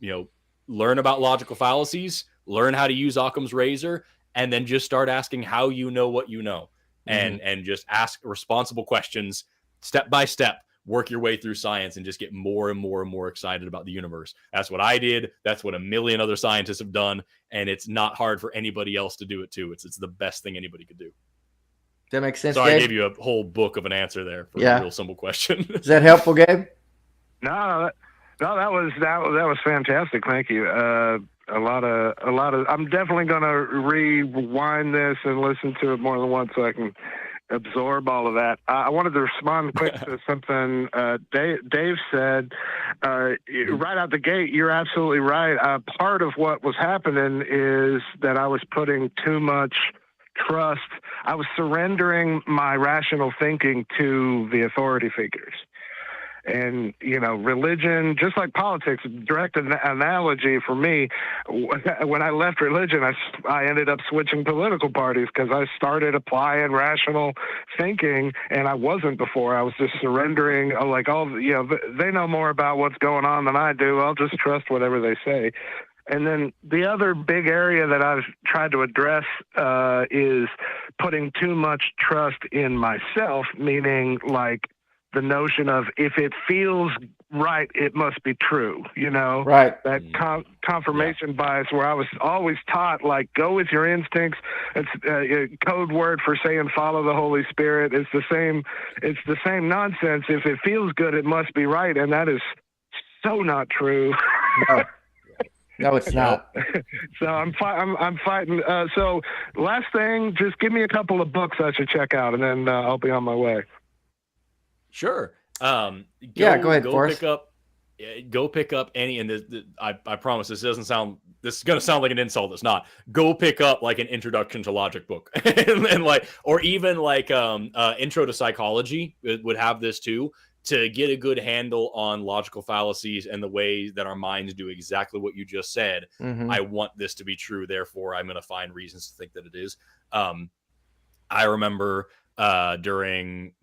Speaker 4: learn about logical fallacies, learn how to use Occam's razor, and then just start asking how you know what you know. And just ask responsible questions step by step, work your way through science, and just get more and more and more excited about the universe. That's what I did. That's what a million other scientists have done. And it's not hard for anybody else to do it too. It's the best thing anybody could do.
Speaker 3: That makes sense.
Speaker 4: So
Speaker 3: Gabe?
Speaker 4: I gave you a whole book of an answer there for a real simple question.
Speaker 3: Is that helpful, Gabe?
Speaker 7: No, that was fantastic. Thank you. A lot of. I'm definitely going to rewind this and listen to it more than once so I can absorb all of that. I wanted to respond quick to something Dave said right out the gate. You're absolutely right. Part of what was happening is that I was putting too much trust. I was surrendering my rational thinking to the authority figures. And, religion, just like politics, direct analogy for me, when I left religion, I ended up switching political parties because I started applying rational thinking, and I wasn't before. I was just surrendering, they know more about what's going on than I do. I'll just trust whatever they say. And then the other big area that I've tried to address is putting too much trust in myself, meaning like the notion of if it feels right, it must be true, Right. That confirmation bias where I was always taught, like, go with your instincts. It's a code word for saying follow the Holy Spirit. It's the same nonsense. If it feels good, it must be right. And that is so not true.
Speaker 3: No, it's not.
Speaker 7: So I'm fighting. So last thing, just give me a couple of books I should check out, and then I'll be on my way.
Speaker 4: Sure.
Speaker 3: Go ahead, Forrest.
Speaker 4: Go pick up any, and I promise this is going to sound like an insult. It's not. Go pick up like an introduction to logic book and or even intro to psychology would have this too, to get a good handle on logical fallacies and the ways that our minds do exactly what you just said. I want this to be true. Therefore, I'm going to find reasons to think that it is. I remember during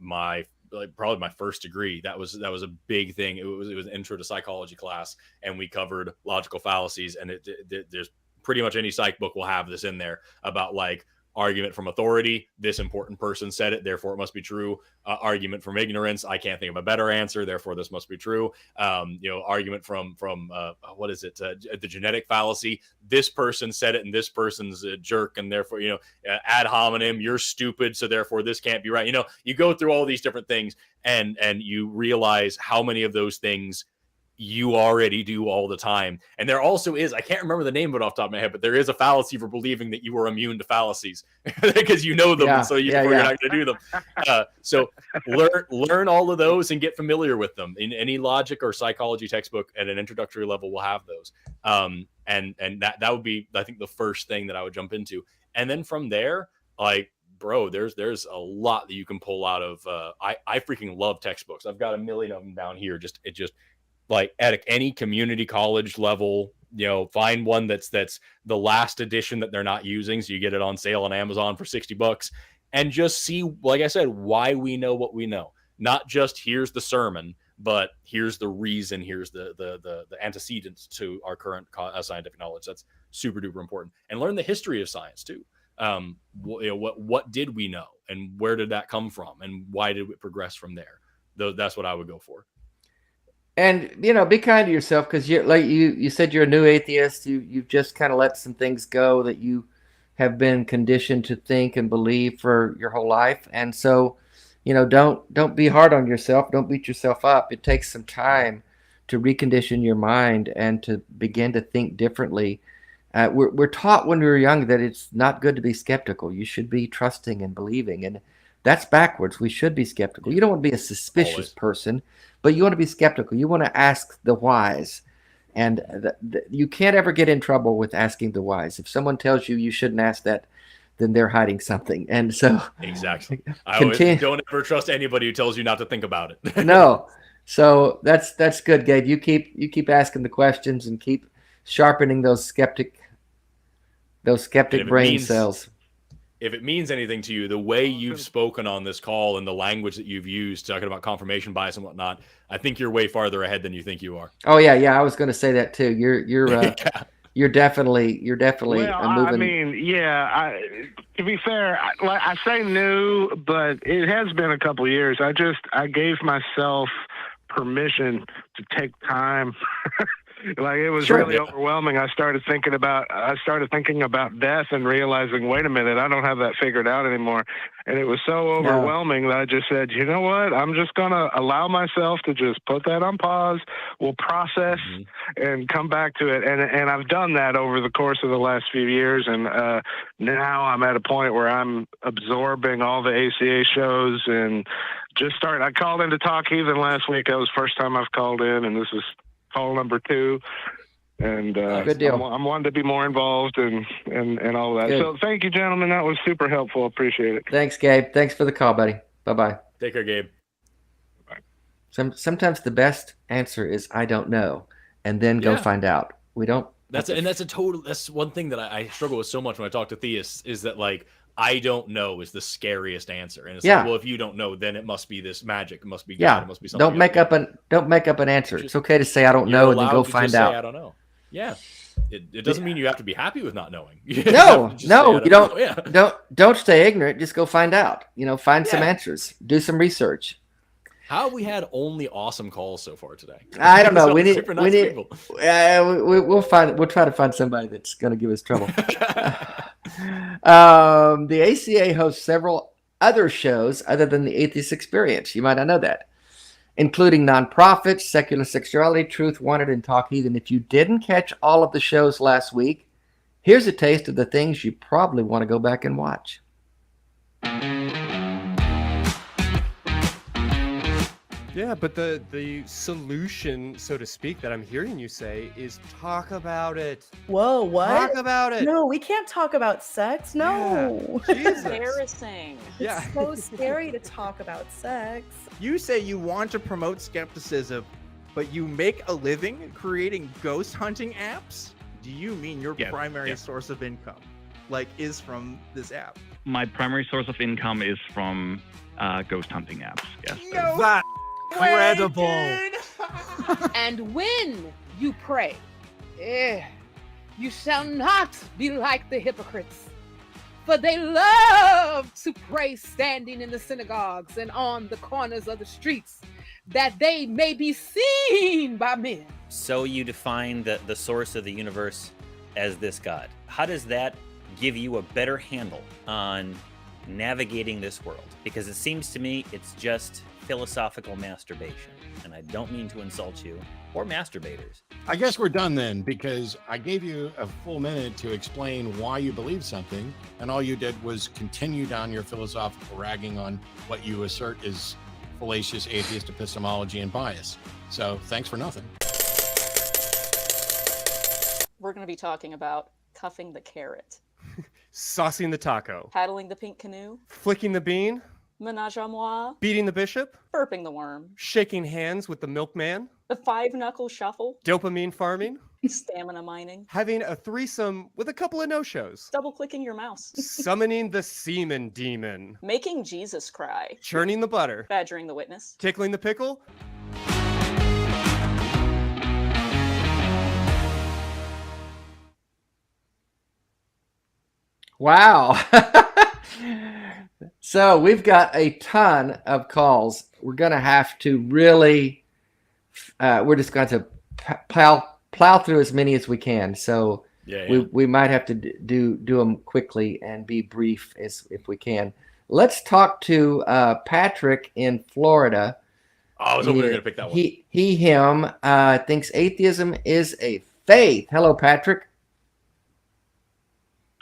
Speaker 4: probably my first degree, that was a big thing. It was an intro to psychology class, and we covered logical fallacies. And there's pretty much any psych book will have this in there about argument from authority. This important person said it, therefore it must be true. Argument from ignorance. I can't think of a better answer, therefore this must be true. Argument from the genetic fallacy. This person said it, and this person's a jerk, and therefore ad hominem. You're stupid, so therefore this can't be right. You go through all these different things, and you realize how many of those things you already do all the time. And there also is, I can't remember the name of it off the top of my head, but there is a fallacy for believing that you are immune to fallacies because you know them, and so you're not going to do them. So learn all of those and get familiar with them. In any logic or psychology textbook at an introductory level will have those. And that would be, I think, the first thing that I would jump into. And then from there, there's a lot that you can pull out of. I freaking love textbooks. I've got a million of them down here. At any community college level, find one that's the last edition that they're not using, so you get it on sale on Amazon for $60, and just see, like I said, why we know what we know. Not just here's the sermon, but here's the reason, here's the antecedents to our current scientific knowledge. That's super duper important. And learn the history of science too. What did we know, and where did that come from, and why did it progress from there? That's what I would go for.
Speaker 3: And be kind to yourself, because you said you're a new atheist. You've just kind of let some things go that you have been conditioned to think and believe for your whole life. And so, don't be hard on yourself. Don't beat yourself up. It takes some time to recondition your mind and to begin to think differently. We're taught when we were young that it's not good to be skeptical. You should be trusting and believing, and that's backwards. We should be skeptical. You don't want to be a suspicious person, but you want to be skeptical. You want to ask the whys. And you can't ever get in trouble with asking the whys. If someone tells you you shouldn't ask that then they're hiding something. And so
Speaker 4: Exactly. I always don't ever trust anybody who tells you not to think about it.
Speaker 3: No. So that's good, Gabe. You keep asking the questions and keep sharpening those skeptic brain cells.
Speaker 4: If it means anything to you, the way you've spoken on this call and the language that you've used talking about confirmation bias and whatnot, I think you're way farther ahead than you think you are.
Speaker 3: Oh yeah. I was going to say that too. You're definitely
Speaker 7: Well,
Speaker 3: moving.
Speaker 7: I mean, to be fair, I say new, but it has been a couple years. I gave myself permission to take time. Like, it was really overwhelming. I started thinking about death and realizing, wait a minute, I don't have that figured out anymore. And it was so overwhelming that I just said, you know what? I'm just going to allow myself to just put that on pause. We'll process and come back to it. And I've done that over the course of the last few years. And now I'm at a point where I'm absorbing all the ACA shows and I called in to Talk Heathen last week. That was the first time I've called in, and this is call number 2, and
Speaker 3: good deal.
Speaker 7: I'm wanting to be more involved and all that.
Speaker 3: Good.
Speaker 7: So thank you, gentlemen. That was super helpful. Appreciate it.
Speaker 3: Thanks, Gabe. Thanks for the call, buddy. Bye-bye.
Speaker 4: Take care, Gabe.
Speaker 7: Bye.
Speaker 3: Sometimes the best answer is I don't know, and then go find out. We don't.
Speaker 4: That's one thing that I struggle with so much when I talk to theists is that, like, I don't know is the scariest answer. And it's like, well, if you don't know, then it must be this magic. It must be God. It must be something.
Speaker 3: Don't make up an answer. It's okay to say I don't know and then go find out.
Speaker 4: Say, I don't know. Yeah. It doesn't mean you have to be happy with not knowing.
Speaker 3: You don't. Don't stay ignorant. Just go find out. Find some answers. Do some research.
Speaker 4: How have we had only awesome calls so far today?
Speaker 3: I don't know. We'll try to find somebody that's going to give us trouble. The ACA hosts several other shows other than the Atheist Experience. You might not know that, including Nonprofits, Secular Sexuality, Truth Wanted, and Talk Heathen. If you didn't catch all of the shows last week, here's a taste of the things you probably want to go back and watch.
Speaker 8: Yeah, but the solution, so to speak, that I'm hearing you say is talk about it.
Speaker 9: Whoa, what?
Speaker 8: Talk about it.
Speaker 9: No, we can't talk about sex. No.
Speaker 8: Yeah. Jesus.
Speaker 10: Embarrassing.
Speaker 8: Yeah.
Speaker 9: It's so scary to talk about sex.
Speaker 11: You say you want to promote skepticism, but you make a living creating ghost hunting apps? Do you mean your primary source of income, is from this app?
Speaker 12: My primary source of income is from ghost hunting apps. Yes.
Speaker 11: No. That's incredible.
Speaker 10: And when you pray, you shall not be like the hypocrites, for they love to pray standing in the synagogues and on the corners of the streets, that they may be seen by men.
Speaker 13: So you define the source of the universe as this God. How does that give you a better handle on navigating this world? Because it seems to me it's just philosophical masturbation, and I don't mean to insult you or masturbators.
Speaker 14: I guess we're done then, because I gave you a full minute to explain why you believe something, and all you did was continue down your philosophical ragging on what you assert is fallacious atheist epistemology and bias. So thanks for nothing.
Speaker 10: We're going to be talking about cuffing the carrot,
Speaker 8: Saucing the taco,
Speaker 10: paddling the pink canoe,
Speaker 8: flicking the bean,
Speaker 10: menage a moi,
Speaker 8: beating the bishop,
Speaker 10: burping the worm,
Speaker 8: shaking hands with the milkman,
Speaker 10: the 5-knuckle shuffle,
Speaker 8: dopamine farming,
Speaker 10: stamina mining,
Speaker 8: having a threesome with a couple of no-shows,
Speaker 10: double-clicking your mouse,
Speaker 8: summoning the semen demon,
Speaker 10: making Jesus cry,
Speaker 8: churning the butter,
Speaker 10: badgering the witness,
Speaker 8: tickling the pickle.
Speaker 3: Wow. So we've got a ton of calls. We're going to have to really, we're just going to plow through as many as we can. So we might have to do them quickly and be brief if we can. Let's talk to Patrick in Florida.
Speaker 4: Oh, I was hoping you were going to pick that one.
Speaker 3: Him thinks atheism is a faith. Hello, Patrick.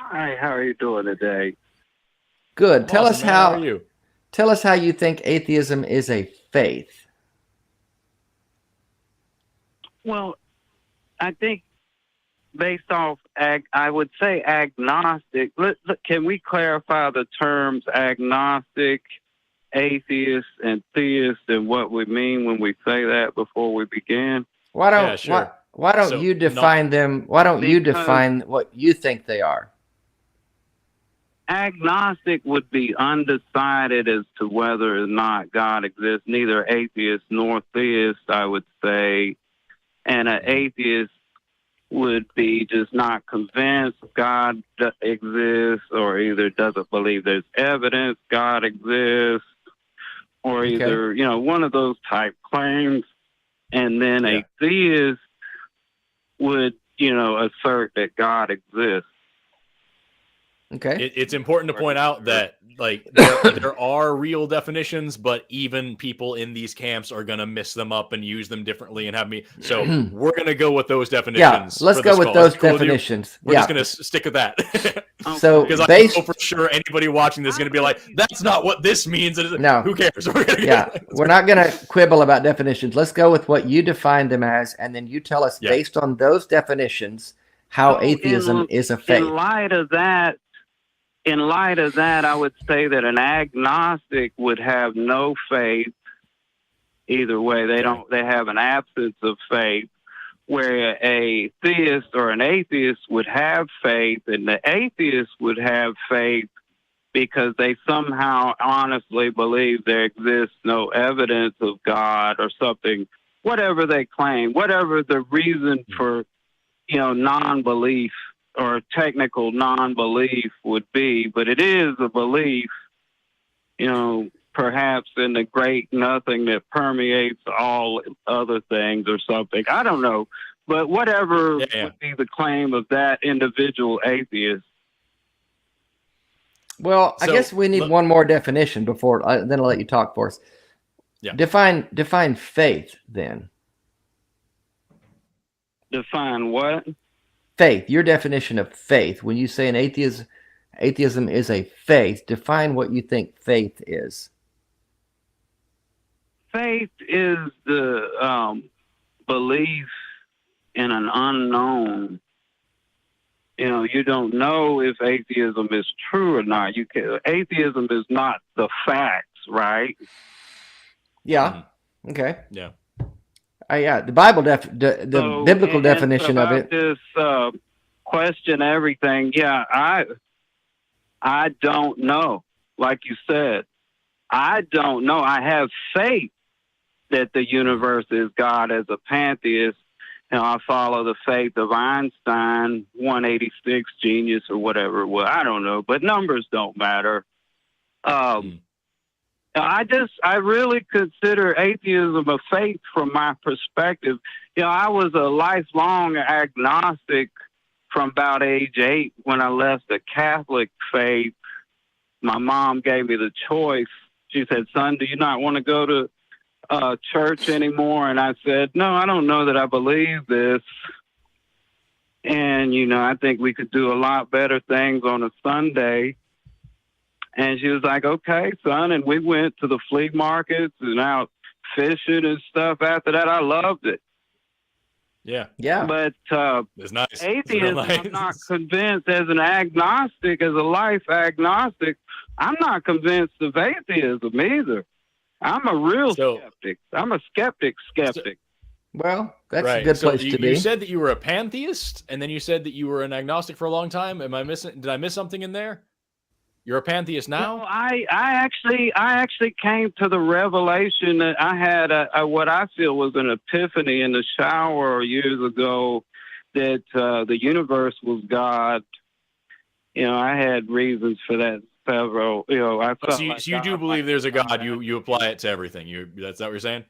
Speaker 15: Hi, how are you doing today?
Speaker 3: Good. Tell us how.
Speaker 4: How are you?
Speaker 3: Tell us how you think atheism is a faith.
Speaker 15: Well, I think based off I would say agnostic. Look, can we clarify the terms agnostic, atheist, and theist, and what we mean when we say that before we begin?
Speaker 3: Why don't you define them? Why don't you define what you think they are?
Speaker 15: Agnostic would be undecided as to whether or not God exists, neither atheist nor theist, I would say. And an atheist would be just not convinced God exists, or either doesn't believe there's evidence God exists, or either, one of those type claims. And then a theist would, assert that God exists.
Speaker 3: Okay.
Speaker 4: It's important to point out that there are real definitions, but even people in these camps are going to miss them up and use them differently and have me. So we're going to go with those definitions.
Speaker 3: Yeah, let's go with those definitions.
Speaker 4: We're just going to stick with that.
Speaker 3: So
Speaker 4: because I know for sure anybody watching this is going to be like, that's not what this means.
Speaker 3: No.
Speaker 4: Who cares?
Speaker 3: We're not going to quibble about definitions. Let's go with what you define them as, and then you tell us based on those definitions how atheism is a faith.
Speaker 15: In light of that, I would say that an agnostic would have no faith. Either way, they have an absence of faith, where a theist or an atheist would have faith, and the atheist would have faith because they somehow honestly believe there exists no evidence of God or something, whatever they claim, whatever the reason for, non-belief or technical non-belief would be, but it is a belief, perhaps in the great nothing that permeates all other things or something. I don't know, but whatever would be the claim of that individual atheist.
Speaker 3: Well, I guess we need one more definition before, then I'll let you talk for us.
Speaker 4: Yeah.
Speaker 3: Define faith then.
Speaker 15: Define what?
Speaker 3: Faith, your definition of faith. When you say an atheism is a faith, define what you think faith is.
Speaker 15: Faith is the belief in an unknown. You don't know if atheism is true or not. Atheism is not the facts, right?
Speaker 3: Yeah. Okay.
Speaker 4: Yeah.
Speaker 3: The Bible the biblical definition of it.
Speaker 15: This question everything. Yeah, I don't know. Like you said, I don't know. I have faith that the universe is God as a pantheist. I follow the faith of Einstein, 186 genius or whatever it was. I don't know, but numbers don't matter. I really consider atheism a faith from my perspective. I was a lifelong agnostic from about age 8 when I left the Catholic faith. My mom gave me the choice. She said, "Son, do you not want to go to church anymore?" And I said, "No, I don't know that I believe this. And, I think we could do a lot better things on a Sunday." And she was like, "Okay, son." And we went to the flea markets and out fishing and stuff after that. I loved it.
Speaker 4: Yeah.
Speaker 15: But
Speaker 4: it's nice.
Speaker 15: Atheism,
Speaker 4: nice.
Speaker 15: I'm not convinced as an agnostic, as a life agnostic. I'm not convinced of atheism either. I'm a real skeptic. I'm a skeptic.
Speaker 3: Well, that's a good place to be.
Speaker 4: You said that you were a pantheist, and then you said that you were an agnostic for a long time. Did I miss something in there? You're a pantheist now?
Speaker 15: No, I actually came to the revelation that I had what I feel was an epiphany in the shower years ago, that the universe was God. I had reasons for that several. I felt
Speaker 4: so you do believe there's a God. You apply it to everything. That's what you're saying?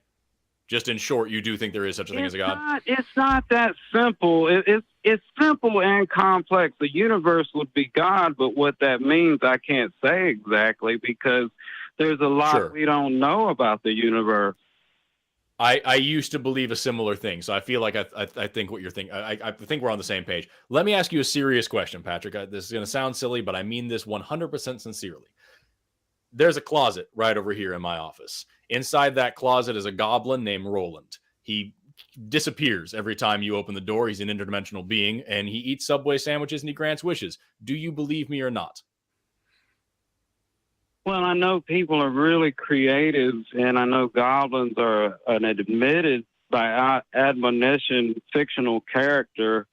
Speaker 4: Just in short, you do think there is such a thing as a God?
Speaker 15: It's not that simple. It's simple and complex. The universe would be God, but what that means, I can't say exactly, because there's a lot we don't know about the universe.
Speaker 4: I used to believe a similar thing, so I feel like I think what you're thinking. I think we're on the same page. Let me ask you a serious question, Patrick. This is going to sound silly, but I mean this 100% sincerely. There's a closet right over here in my office. Inside that closet is a goblin named Roland. He disappears every time you open the door. He's an interdimensional being, and he eats Subway sandwiches and he grants wishes. Do you believe me or not?
Speaker 15: Well, I know people are really creative, and I know goblins are an admitted by admonition fictional character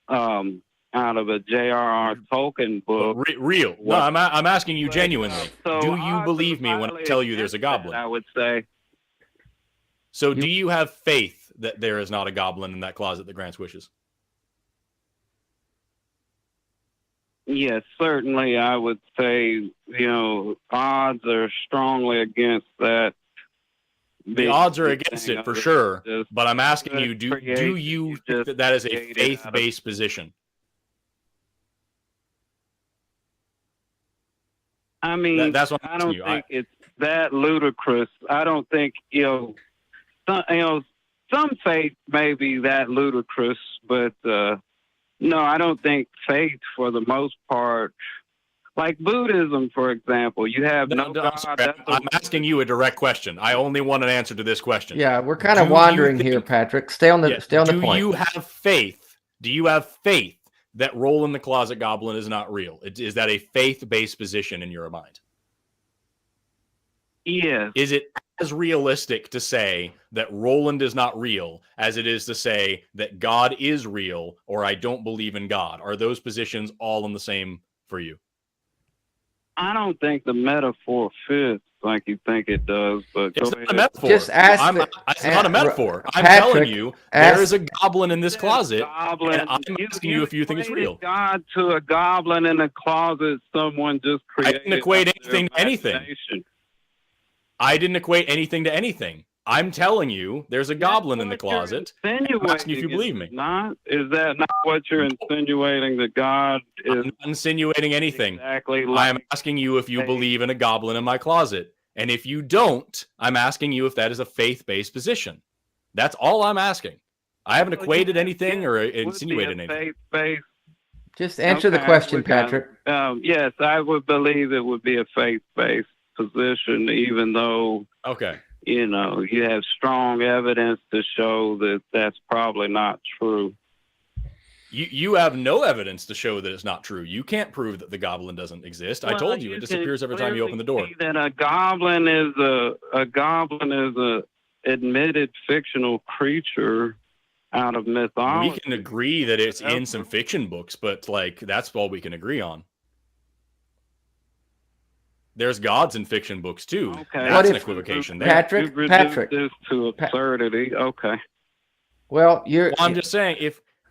Speaker 15: out of a J.R.R. Tolkien book.
Speaker 4: Real. No, I'm asking you genuinely. Do you believe me when I tell you there's a goblin?
Speaker 15: I would say.
Speaker 4: So do you have faith that there is not a goblin in that closet that grants wishes?
Speaker 15: Yes, certainly I would say, odds are strongly against that.
Speaker 4: The odds are against it for sure, but I'm asking you, do you think that is a faith-based position?
Speaker 15: I mean,
Speaker 4: that's what I'm
Speaker 15: I don't
Speaker 4: asking you.
Speaker 15: think it's that ludicrous. I don't think, some faith may be that ludicrous, but no, I don't think faith for the most part, like Buddhism, for example, you have no God.
Speaker 4: I'm asking you a direct question. I only want an answer to this question.
Speaker 3: Yeah, we're kind of wandering here, Patrick. Stay on the point.
Speaker 4: Do you have faith? Do you have faith that roll in the closet goblin is not real? Is that a faith-based position in your mind?
Speaker 15: Yes.
Speaker 4: Is it as realistic to say that Roland is not real as it is to say that God is real or I don't believe in God? Are those positions all in the same for you?
Speaker 15: I don't think the metaphor fits like you think it does, but
Speaker 4: it's
Speaker 15: go
Speaker 4: not
Speaker 15: ahead.
Speaker 4: a metaphor.
Speaker 3: Just ask
Speaker 4: it's not a metaphor. I'm
Speaker 3: Patrick,
Speaker 4: telling you, there is a goblin in this closet,
Speaker 15: goblin.
Speaker 4: and I'm asking you if you think it's real.
Speaker 15: God to a goblin in a closet someone just
Speaker 4: I
Speaker 15: created.
Speaker 4: didn't equate
Speaker 15: out of
Speaker 4: anything to anything.
Speaker 15: imagination.
Speaker 4: I didn't equate anything to anything. I'm telling you, there's a goblin in the closet. I'm asking you if you believe me.
Speaker 15: Is that not what you're insinuating? That God is
Speaker 4: I'm not insinuating anything.
Speaker 15: exactly
Speaker 4: I'm asking you if you believe in a goblin in my closet. And if you don't, I'm asking you if that is a faith-based position. That's all I'm asking. I haven't equated anything or insinuated anything.
Speaker 15: Faith-based.
Speaker 3: Just answer the question, Patrick.
Speaker 15: Yes, I would believe it would be a faith-based position, even though you have strong evidence to show that that's probably not true.
Speaker 4: You have no evidence to show that it's not true. You can't prove that the goblin doesn't exist. I told you it disappears every time you open the door.
Speaker 15: That a goblin is a admitted fictional creature out of mythology.
Speaker 4: We can agree that it's in some fiction books, but that's all we can agree on. There's gods in fiction books too.
Speaker 15: Okay.
Speaker 4: That's an equivocation there.
Speaker 3: Patrick,
Speaker 15: this to absurdity. Okay.
Speaker 3: Well,
Speaker 4: I'm just saying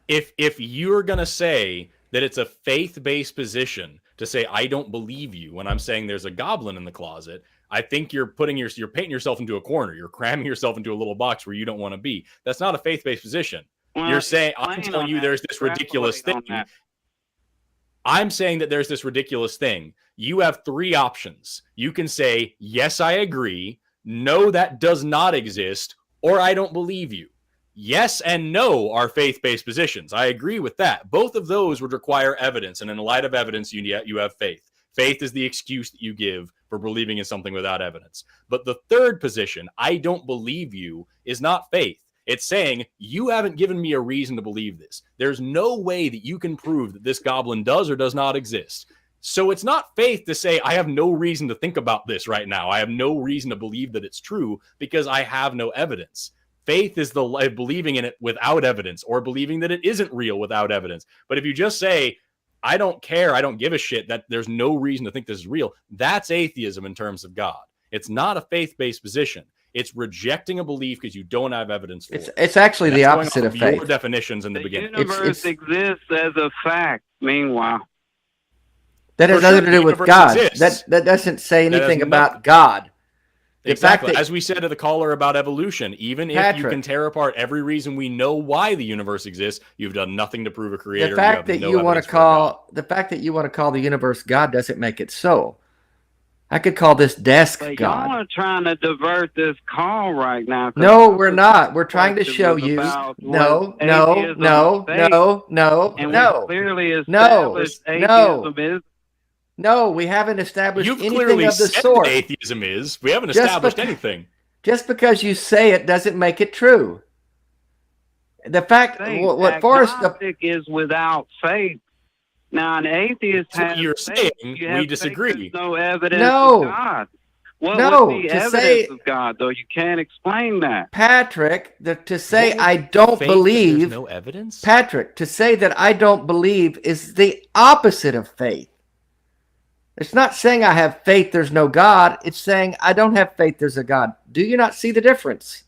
Speaker 4: if you're gonna say that it's a faith-based position to say I don't believe you when I'm saying there's a goblin in the closet, I think you're painting yourself into a corner. You're cramming yourself into a little box where you don't want to be. That's not a faith-based position.
Speaker 15: Well,
Speaker 4: you're saying I'm telling you there's this ridiculous thing. I'm saying that there's this ridiculous thing. You have three options. You can say, yes, I agree. No, that does not exist. Or I don't believe you. Yes and no are faith-based positions. I agree with that. Both of those would require evidence. And in the light of evidence, you have faith. Faith is the excuse that you give for believing in something without evidence. But the third position, I don't believe you, is not faith. It's saying, you haven't given me a reason to believe this. There's no way that you can prove that this goblin does or does not exist. So it's not faith to say, I have no reason to think about this right now. I have no reason to believe that it's true because I have no evidence. Faith is the believing in it without evidence or believing that it isn't real without evidence. But if you just say, I don't care, I don't give a shit, that there's no reason to think this is real, that's atheism in terms of God. It's not a faith-based position. It's rejecting a belief because you don't have evidence for it.
Speaker 3: It's actually the opposite of faith.
Speaker 4: Your definitions in the beginning.
Speaker 15: The universe exists as a fact, meanwhile.
Speaker 3: That has nothing to do with God. That doesn't say anything about God.
Speaker 4: Exactly. As we said to the caller about evolution, even if you can tear apart every reason we know why the universe exists, you've done nothing to prove a creator.
Speaker 3: The fact that you want to call the universe God doesn't make it so. I could call this desk
Speaker 15: But
Speaker 3: God.
Speaker 15: y'all are trying to divert this call right now.
Speaker 3: No, we're not. We're trying to show you. No.
Speaker 15: Clearly established atheism is.
Speaker 3: No, we haven't established
Speaker 4: You've
Speaker 3: anything
Speaker 4: clearly
Speaker 3: of the
Speaker 4: said
Speaker 3: sort.
Speaker 4: that atheism is. We haven't established anything.
Speaker 3: Just because you say it doesn't make it true. the fact
Speaker 15: faith.
Speaker 3: what Forrest
Speaker 15: Agnostic is without faith. Now, an atheist
Speaker 4: That's what
Speaker 15: has
Speaker 4: you're
Speaker 15: faith.
Speaker 4: saying.
Speaker 15: You
Speaker 4: We
Speaker 15: have faith,
Speaker 4: disagree.
Speaker 15: there's no evidence
Speaker 3: No.
Speaker 15: of God. What
Speaker 3: No,
Speaker 15: would be
Speaker 3: to
Speaker 15: evidence
Speaker 3: say-
Speaker 15: of God, though? You can't explain that.
Speaker 3: Patrick, to say
Speaker 4: What would
Speaker 3: I
Speaker 4: be
Speaker 3: don't
Speaker 4: faith that
Speaker 3: believe,
Speaker 4: there's no evidence?
Speaker 3: Patrick, to say that I don't believe is the opposite of faith. It's not saying I have faith there's no God. It's saying I don't have faith there's a God. Do you not see the difference?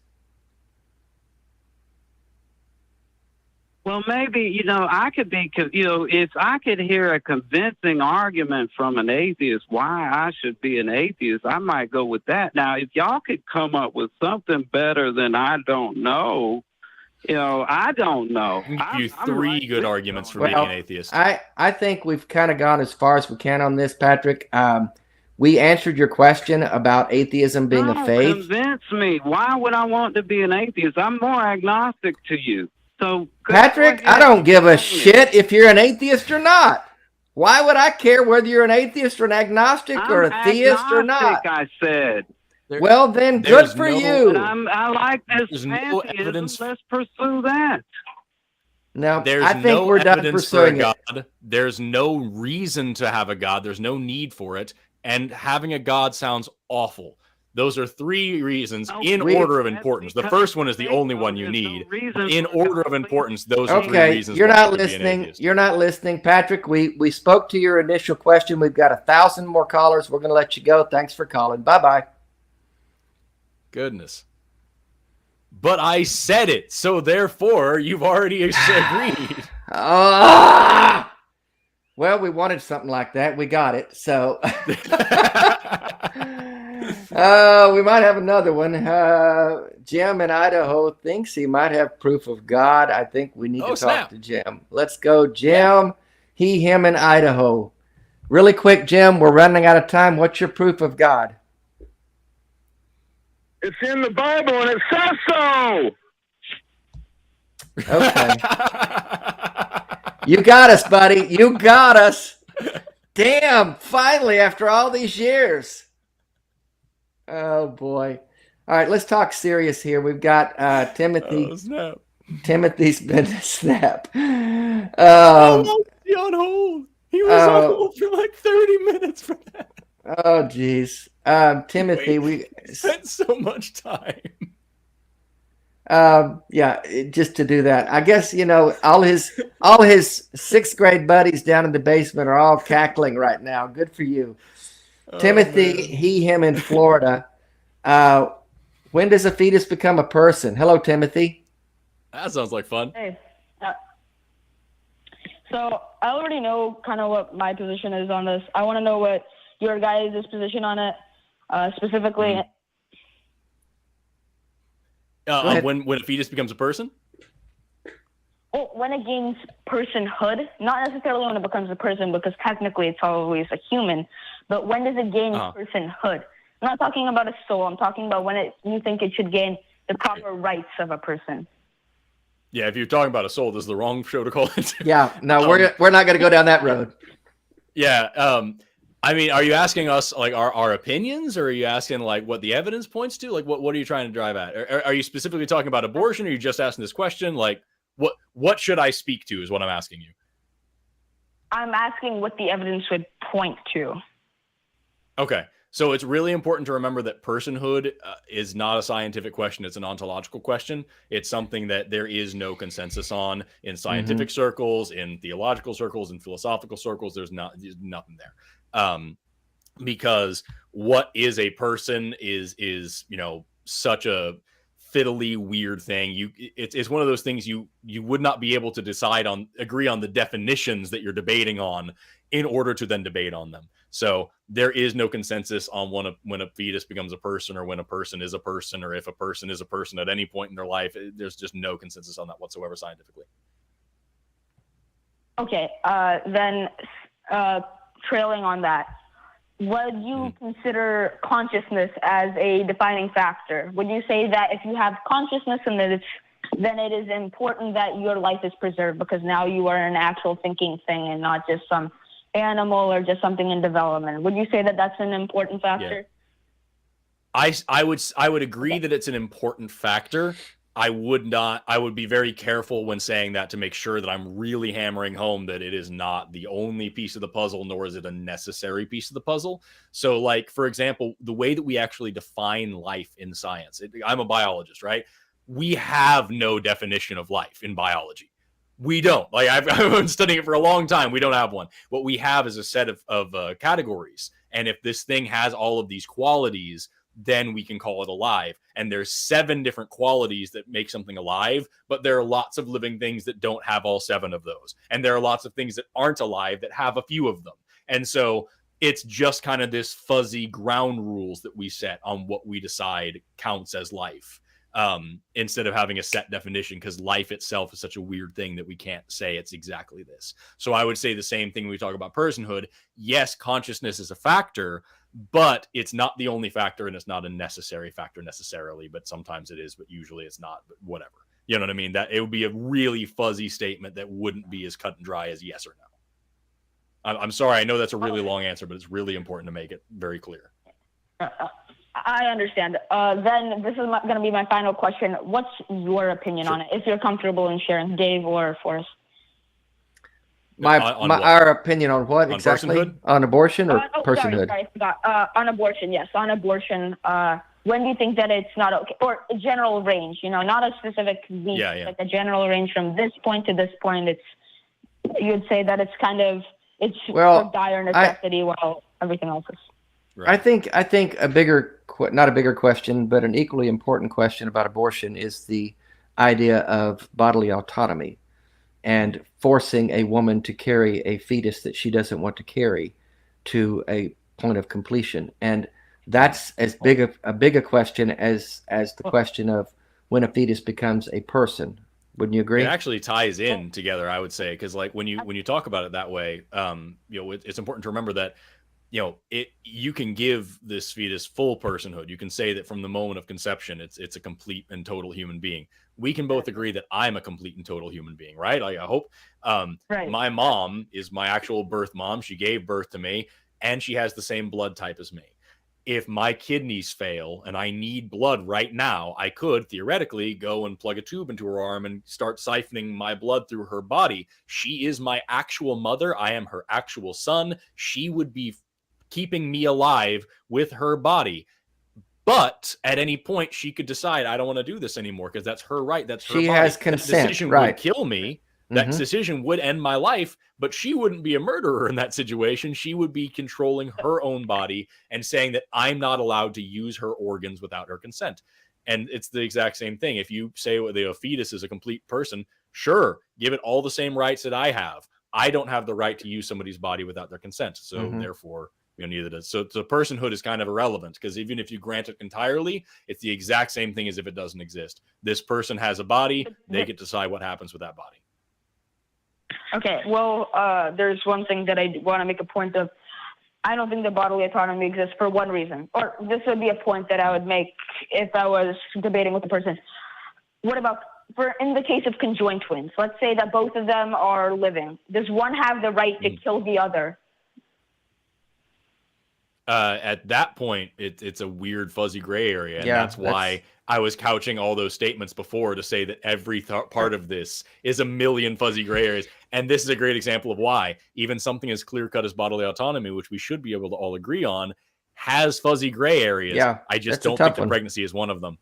Speaker 15: Well, maybe, I could be, if I could hear a convincing argument from an atheist why I should be an atheist, I might go with that. Now, if y'all could come up with something better than I don't know, I don't know.
Speaker 4: I can give you three good arguments for being an atheist.
Speaker 3: I think we've kind of gone as far as we can on this, Patrick. We answered your question about atheism being a faith.
Speaker 15: Convince me. Why would I want to be an atheist? I'm more agnostic to you. So,
Speaker 3: Patrick, I don't give a shit if you're an atheist or not. Why would I care whether you're an atheist or an agnostic or a theist or not?
Speaker 15: I said.
Speaker 3: Well, then, good for you.
Speaker 15: I like this
Speaker 4: There's no
Speaker 15: pantheism.
Speaker 4: evidence.
Speaker 15: Let's pursue that.
Speaker 3: No,
Speaker 4: There's
Speaker 3: I think
Speaker 4: no
Speaker 3: we're done
Speaker 4: evidence for a
Speaker 3: pursuing it.
Speaker 4: God. There's no reason to have a God. There's no need for it. And having a God sounds awful. Those are three reasons in order of importance. The first one is the only one you need. In order of importance, those are three reasons.
Speaker 3: You're
Speaker 4: why
Speaker 3: not
Speaker 4: you should be an
Speaker 3: listening.
Speaker 4: atheist.
Speaker 3: You're not listening, Patrick. We spoke to your initial question. We've got 1,000 more callers. We're going to let you go. Thanks for calling. Bye-bye.
Speaker 4: Goodness. But I said it, so therefore you've already agreed.
Speaker 3: Well, we wanted something like that. We got it. So we might have another one. Jim in Idaho thinks he might have proof of God. I think we need to talk to Jim. Let's go, Jim. He, him in Idaho. Really quick, Jim, we're running out of time. What's your proof of God?
Speaker 7: It's in the Bible and it says so.
Speaker 3: Okay. You got us, buddy. You got us. Damn, finally, after all these years. Oh, boy. All right, let's talk serious here. We've got Timothy.
Speaker 4: Oh, snap.
Speaker 3: Timothy's been a snap.
Speaker 4: How long was he on hold? He was on hold for like 30 minutes for that.
Speaker 3: Oh, geez. Timothy, we
Speaker 4: spent so much time.
Speaker 3: Just to do that. I guess, all his sixth grade buddies down in the basement are all cackling right now. Good for you. Timothy,
Speaker 4: man.
Speaker 3: he, him in Florida. When does a fetus become a person? Hello, Timothy.
Speaker 4: That sounds like fun.
Speaker 16: Hey. So I already know kind of what my position is on this. I want to know what your guys' position on it, specifically.
Speaker 4: When a fetus becomes a person?
Speaker 16: Well, when it gains personhood, not necessarily when it becomes a person, because technically it's always a human, but when does it gain personhood? I'm not talking about a soul. I'm talking about when you think it should gain the proper rights of a person.
Speaker 4: Yeah, if you're talking about a soul, this is the wrong show to call it.
Speaker 3: Yeah, no, we're not going to go down that road.
Speaker 4: Yeah, I mean, are you asking us like our opinions, or are you asking like what the evidence points to? Like, what are you trying to drive at? Are you specifically talking about abortion, or are you just asking this question? Like, what should I speak to is what I'm asking you.
Speaker 16: I'm asking what the evidence would point to.
Speaker 4: Okay. So it's really important to remember that personhood is not a scientific question. It's an ontological question. It's something that there is no consensus on in scientific circles, in theological circles, in philosophical circles. There's nothing there. Because what is a person is such a fiddly weird thing. It's one of those things you would not be able to agree on the definitions that you're debating on in order to then debate on them. So there is no consensus on when a fetus becomes a person, or when a person is a person, or if a person is a person at any point in their life. There's just no consensus on that whatsoever scientifically.
Speaker 16: Okay, then trailing on that, would you consider consciousness as a defining factor? Would you say that if you have consciousness and then it is important that your life is preserved because now you are an actual thinking thing and not just some animal or just something in development? Would you say that that's an important factor?
Speaker 4: Yeah. I would agree that it's an important factor. I would be very careful when saying that to make sure that I'm really hammering home that it is not the only piece of the puzzle, nor is it a necessary piece of the puzzle. So, like, for example, the way that we actually define life in science, I'm a biologist, right? We have no definition of life in biology. We don't. Like, I've been studying it for a long time. We don't have one. What we have is a set of categories. And if this thing has all of these qualities, then we can call it alive. And there's 7 different qualities that make something alive, but there are lots of living things that don't have all 7 of those. And there are lots of things that aren't alive that have a few of them. And so it's just kind of this fuzzy ground rules that we set on what we decide counts as life, instead of having a set definition, because life itself is such a weird thing that we can't say it's exactly this. So I would say the same thing when we talk about personhood. Yes, consciousness is a factor, but it's not the only factor, and it's not a necessary factor necessarily, but sometimes it is, but usually it's not, but whatever. You know what I mean? That it would be a really fuzzy statement that wouldn't be as cut and dry as yes or no. I'm sorry. I know that's a really long answer, but it's really important to make it very clear.
Speaker 16: I understand. Then this is going to be my final question. What's your opinion on it, if you're comfortable in sharing, Dave or Forrest?
Speaker 3: Our opinion on what exactly?
Speaker 4: Personhood?
Speaker 3: On abortion or personhood?
Speaker 16: Sorry, I forgot. On abortion, yes. On abortion, when do you think that it's not okay? Or a general range, not a specific week, like a general range from this point to this point. You'd say that it's kind of, for dire necessity while everything else is.
Speaker 3: Right. I think a bigger, not a bigger question, but an equally important question about abortion is the idea of bodily autonomy and forcing a woman to carry a fetus that she doesn't want to carry to a point of completion. And that's as big a question as the question of when a fetus becomes a person. Wouldn't you agree?
Speaker 4: It actually ties in together, I would say, because like when you talk about it that way, it's important to remember that you can give this fetus full personhood. You can say that from the moment of conception, it's a complete and total human being. We can both agree that I'm a complete and total human being, right? Like, I hope. My mom is my actual birth mom. She gave birth to me, and she has the same blood type as me. If my kidneys fail and I need blood right now, I could theoretically go and plug a tube into her arm and start siphoning my blood through her body. She is my actual mother. I am her actual son. She would be keeping me alive with her body. But at any point, she could decide, I don't want to do this anymore, because that's her right. That's her body.
Speaker 3: She has consent,
Speaker 4: that decision
Speaker 3: right?
Speaker 4: Would kill me. That decision would end my life, but she wouldn't be a murderer in that situation. She would be controlling her own body and saying that I'm not allowed to use her organs without her consent. And it's the exact same thing. If you say a fetus is a complete person, sure, give it all the same rights that I have. I don't have the right to use somebody's body without their consent. So therefore, neither does. So personhood is kind of irrelevant, because even if you grant it entirely, it's the exact same thing as if it doesn't exist. This person has a body. They get to decide what happens with that body.
Speaker 16: Okay, well, there's one thing that I want to make a point of. I don't think that bodily autonomy exists for one reason. Or this would be a point that I would make if I was debating with the person. What about, in the case of conjoined twins, let's say that both of them are living. Does one have the right to kill the other?
Speaker 4: At that point, it's a weird, fuzzy gray area. And that's why I was couching all those statements before to say that every part of this is a million fuzzy gray areas. And this is a great example of why even something as clear-cut as bodily autonomy, which we should be able to all agree on, has fuzzy gray areas.
Speaker 3: Yeah,
Speaker 4: I just don't think that pregnancy is one of them.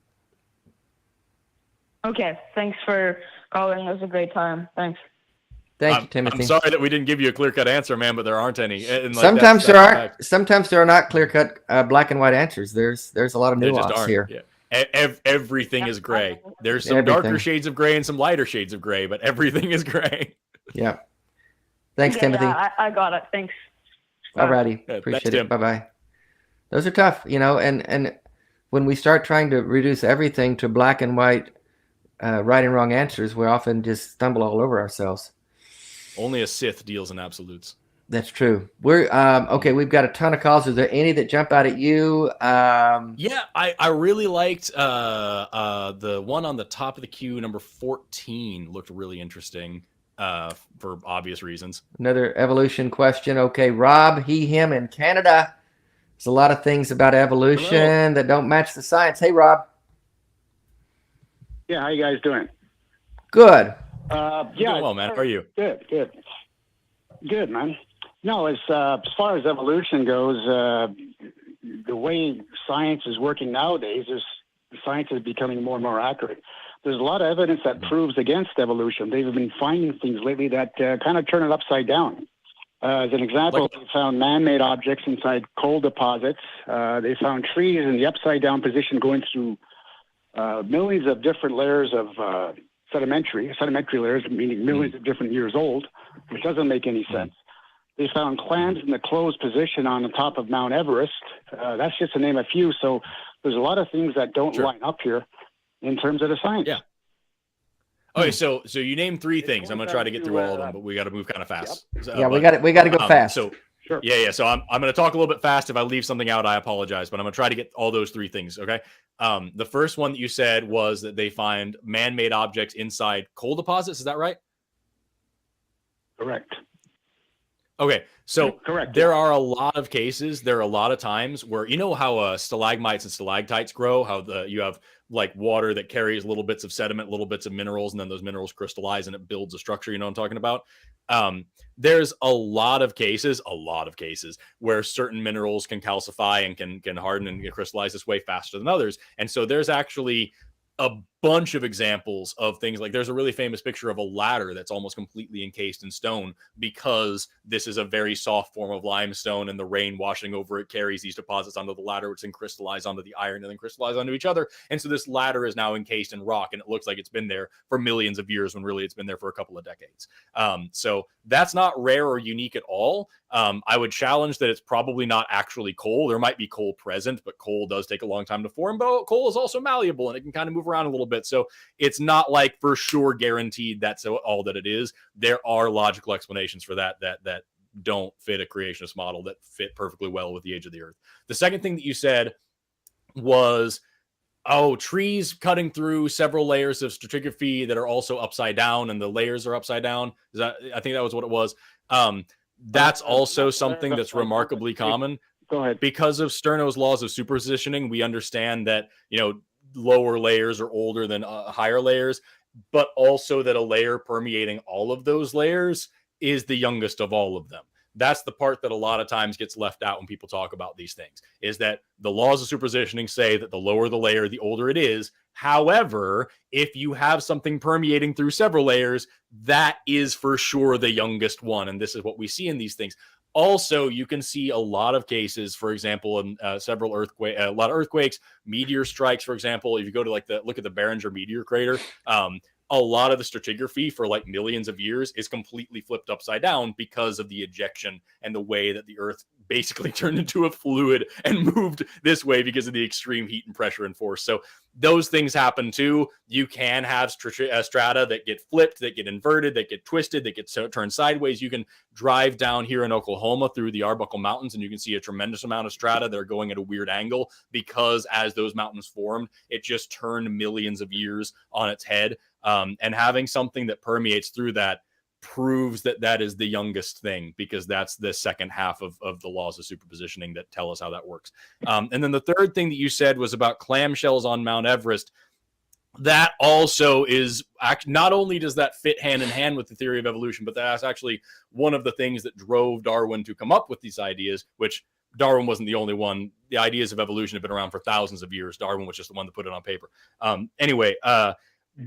Speaker 16: Okay, thanks for calling. It was a great time. Thanks.
Speaker 3: Thank you, Timothy.
Speaker 4: I'm sorry that we didn't give you a clear-cut answer, man, but there aren't any. And like,
Speaker 3: sometimes there are. Sometimes there are not clear-cut black and white answers. There's a lot of nuance here.
Speaker 4: Yeah. Everything is gray. There's some darker shades of gray and some lighter shades of gray, but everything is gray.
Speaker 3: Yeah. Thanks, Timothy.
Speaker 16: Yeah, I got it. Thanks.
Speaker 3: Alrighty. Appreciate it. Bye-bye. Those are tough, and when we start trying to reduce everything to black and white, right and wrong answers, we often just stumble all over ourselves.
Speaker 4: Only a Sith deals in absolutes.
Speaker 3: That's true. We're okay. We've got a ton of calls. Is there any that jump out at you?
Speaker 4: Yeah, I really liked the one on the top of the queue, number 14, looked really interesting for obvious reasons.
Speaker 3: Another evolution question. Okay, Rob, he, him in Canada. There's a lot of things about evolution that don't match the science. Hey, Rob.
Speaker 17: Yeah, how you guys doing?
Speaker 3: Good.
Speaker 17: Yeah,
Speaker 4: doing well, man. How are you?
Speaker 17: Good, man. No, as far as evolution goes, the way science is working nowadays, science is becoming more and more accurate. There's a lot of evidence that proves against evolution. They've been finding things lately that kind of turn it upside down. As an example, they found man-made objects inside coal deposits. They found trees in the upside-down position going through millions of different layers of sedimentary layers, meaning millions of different years old, which doesn't make any sense. They found clams in the closed position on the top of Mount Everest. That's just to name a few. So there's a lot of things that don't line up here in terms of the science.
Speaker 4: Yeah. Okay, so you named 3 things. I'm going to try to get through all of them, but we got to move kind of fast.
Speaker 3: Yep. Yeah, we got to go fast.
Speaker 4: So sure. Yeah. So I'm going to talk a little bit fast. If I leave something out, I apologize, but I'm going to try to get all those 3 things. Okay. The first one that you said was that they find man-made objects inside coal deposits. Is that right?
Speaker 17: Correct.
Speaker 4: Okay, so
Speaker 17: correct.
Speaker 4: There are a lot of cases. There are a lot of times where you know how stalagmites and stalactites grow. How you have like water that carries little bits of sediment, little bits of minerals, and then those minerals crystallize and it builds a structure. You know what I'm talking about? There's a lot of cases where certain minerals can calcify and can harden and crystallize this way faster than others. And so there's actually a bunch of examples of things like there's a really famous picture of a ladder that's almost completely encased in stone because this is a very soft form of limestone and the rain washing over it carries these deposits onto the ladder, which then crystallize onto the iron and then crystallize onto each other. And so this ladder is now encased in rock and it looks like it's been there for millions of years when really it's been there for a couple of decades. So that's not rare or unique at all. I would challenge that it's probably not actually coal. There might be coal present, but coal does take a long time to form. But coal is also malleable and it can kind of move around a little bit. So it's not like for sure guaranteed that's all that it is. There are logical explanations for that don't fit a creationist model that fit perfectly well with the age of the earth. The second thing that you said was, trees cutting through several layers of stratigraphy that are also upside down and the layers are upside down. I think that was what it was. That's also something that's remarkably common.
Speaker 17: Go ahead.
Speaker 4: Because of Sterno's laws of superpositioning, we understand that, lower layers are older than higher layers, but also that a layer permeating all of those layers is the youngest of all of them. That's the part that a lot of times gets left out when people talk about these things, is that the laws of superpositioning say that the lower the layer, the older it is. However, if you have something permeating through several layers, that is for sure the youngest one. And this is what we see in these things. Also, you can see a lot of cases, for example, in a lot of earthquakes, meteor strikes, for example. If you go to look at the Barringer meteor crater, a lot of the stratigraphy for like millions of years is completely flipped upside down because of the ejection and the way that the earth basically turned into a fluid and moved this way because of the extreme heat and pressure and force. So those things happen too. You can have strata that get flipped, that get inverted, that get twisted, that get turned sideways. You can drive down here in Oklahoma through the Arbuckle Mountains and you can see a tremendous amount of strata that are going at a weird angle because as those mountains formed, it just turned millions of years on its head. And having something that permeates through that proves that is the youngest thing because that's the second half of the laws of superpositioning that tell us how that works. And then the third thing that you said was about clamshells on Mount Everest. That also is not only does that fit hand in hand with the theory of evolution, but that's actually one of the things that drove Darwin to come up with these ideas, which Darwin wasn't the only one. The ideas of evolution have been around for thousands of years. Darwin was just the one that put it on paper.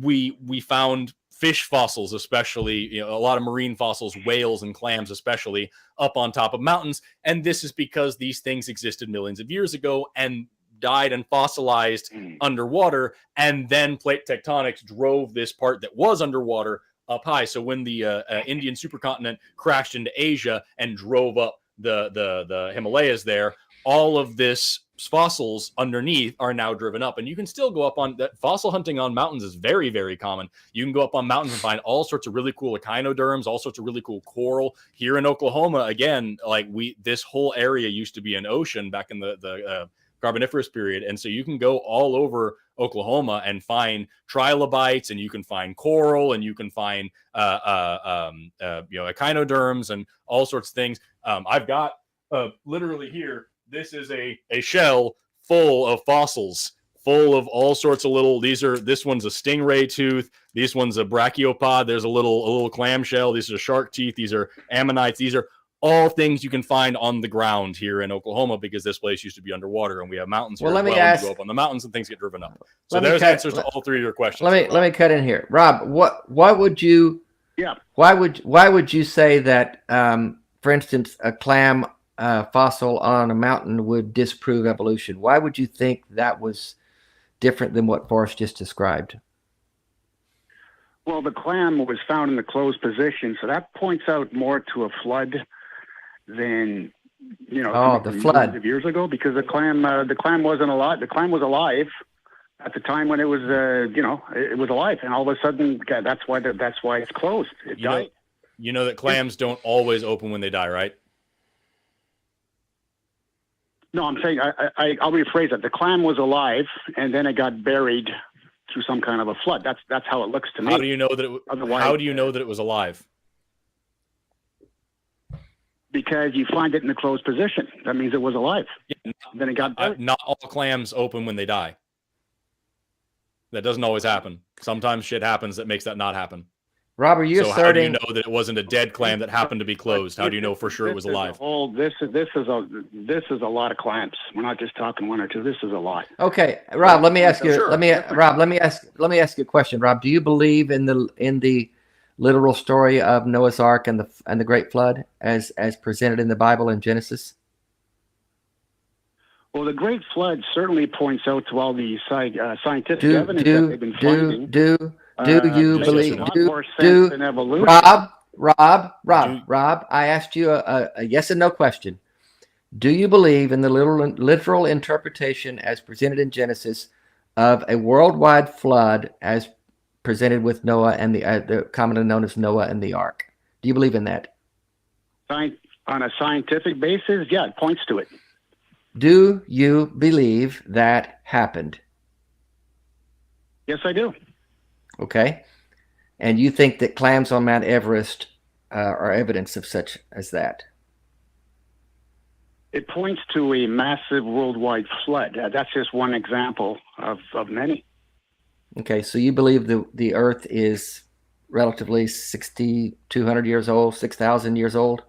Speaker 4: We found fish fossils, especially, a lot of marine fossils, whales and clams, especially up on top of mountains. And this is because these things existed millions of years ago and died and fossilized underwater. And then plate tectonics drove this part that was underwater up high. So when the Indian supercontinent crashed into Asia and drove up the Himalayas there, all of this fossils underneath are now driven up, and you can still go up on that. Fossil hunting on mountains is very, very common. You can go up on mountains and find all sorts of really cool echinoderms, all sorts of really cool coral. Here in Oklahoma, again, this whole area used to be an ocean back in the Carboniferous period, and so you can go all over Oklahoma and find trilobites, and you can find coral, and you can find echinoderms and all sorts of things. I've got literally here. This is a shell full of fossils full of all sorts of little. This one's a stingray tooth. This one's a brachiopod. There's a little clamshell. These are shark teeth. These are ammonites. These are all things you can find on the ground here in Oklahoma, because this place used to be underwater, and we have mountains here.
Speaker 3: Well, let me
Speaker 4: and
Speaker 3: ask.
Speaker 4: you go up on the mountains and things get driven up. So
Speaker 3: Let me
Speaker 4: there's
Speaker 3: cut-
Speaker 4: answers to all three of your questions.
Speaker 3: Let me cut in here, Rob. Why would you?
Speaker 17: Yeah.
Speaker 3: Why would you say that? For instance, a clam fossil on a mountain would disprove evolution. Why would you think that was different than what Forrest just described?
Speaker 17: Well, the clam was found in the closed position, so that points out more to a flood than, you know,
Speaker 3: Oh, the flood.
Speaker 17: millions of years ago, because the clam wasn't alive. The clam was alive at the time when it was, it was alive, and all of a sudden, that's why it's closed. It died.
Speaker 4: You know that clams don't always open when they die, right?
Speaker 17: No, I'm saying I'll rephrase it. The clam was alive, and then it got buried through some kind of a flood. That's how it looks to me.
Speaker 4: How do you know that it was alive?
Speaker 17: Because you find it in the closed position. That means it was alive.
Speaker 4: Yeah,
Speaker 17: then it got buried.
Speaker 4: Not all clams open when they die. That doesn't always happen. Sometimes shit happens that makes that not happen.
Speaker 3: Rob, are you
Speaker 4: so
Speaker 3: asserting?
Speaker 4: How do you know that it wasn't a dead clam that happened to be closed? How do you know for sure it was alive?
Speaker 17: This is a lot of clams. We're not just talking one or two. This is a lot.
Speaker 3: Okay, Rob. Let me ask you.
Speaker 17: Sure.
Speaker 3: Let me ask you a question, Rob. Do you believe in the literal story of Noah's Ark and the Great Flood as presented in the Bible in Genesis?
Speaker 17: Well, the Great Flood certainly points out to all the scientific evidence that they've been finding.
Speaker 3: Do you believe? Rob, I asked you a yes and no question. Do you believe in the literal interpretation as presented in Genesis of a worldwide flood as presented with Noah and the commonly known as Noah and the Ark? Do you believe in that?
Speaker 17: On a scientific basis, yeah, it points to it.
Speaker 3: Do you believe that happened?
Speaker 17: Yes, I do.
Speaker 3: Okay. And you think that clams on Mount Everest are evidence of such as that?
Speaker 17: It points to a massive worldwide flood. That's just one example of many.
Speaker 3: Okay, so you believe the Earth is relatively 6,200 years old, 6,000 years old,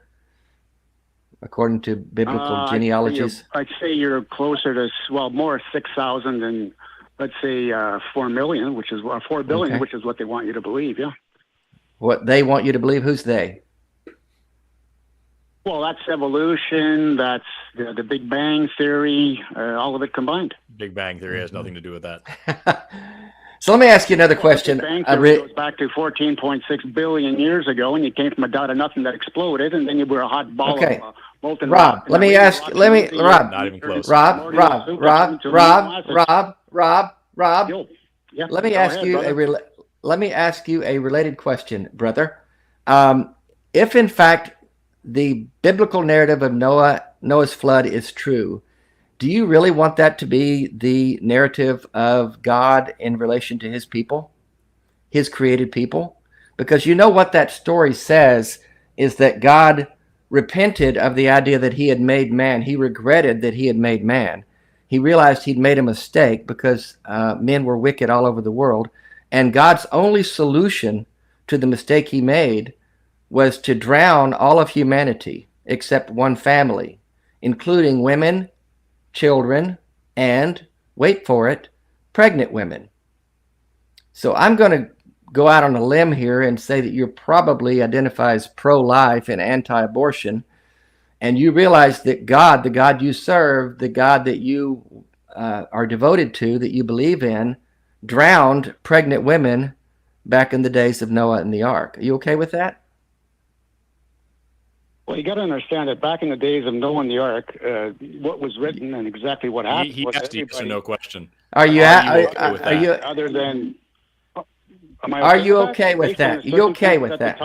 Speaker 3: according to biblical genealogies?
Speaker 17: I'd say you're closer to, more 6,000 than, let's say, 4 million, which is 4 billion, which is what they want you to believe. Yeah.
Speaker 3: What they want you to believe? Who's they?
Speaker 17: Well, that's evolution. That's the Big Bang Theory. All of it combined.
Speaker 4: Big Bang Theory has nothing to do with that.
Speaker 3: So let me ask you another question.
Speaker 17: The Big Bang Theory goes back to 14.6 billion years ago, and you came from a dot of nothing that exploded, and then you were a hot ball of molten rock.
Speaker 3: Rob, let me ask.
Speaker 4: Not even close.
Speaker 3: Rob. Let me ask you let me ask you a related question, brother. If in fact the biblical narrative of Noah's flood is true, do you really want that to be the narrative of God in relation to his people, his created people? Because you know what that story says is that God repented of the idea that he had made man. He regretted that he had made man. He realized he'd made a mistake because men were wicked all over the world. And God's only solution to the mistake he made was to drown all of humanity except one family, including women, children, and, wait for it, pregnant women. So I'm going to go out on a limb here and say that you probably identify as pro-life and anti-abortion, and you realize that God, the God you serve, the God that you are devoted to, that you believe in, drowned pregnant women back in the days of Noah and the Ark. Are you okay with that?
Speaker 17: Well, you got to understand that back in the days of Noah and the Ark, what was written and exactly what happened.
Speaker 4: He asked you yes or no question.
Speaker 3: Are you
Speaker 17: other than?
Speaker 3: Are you okay with that? Are you okay with that?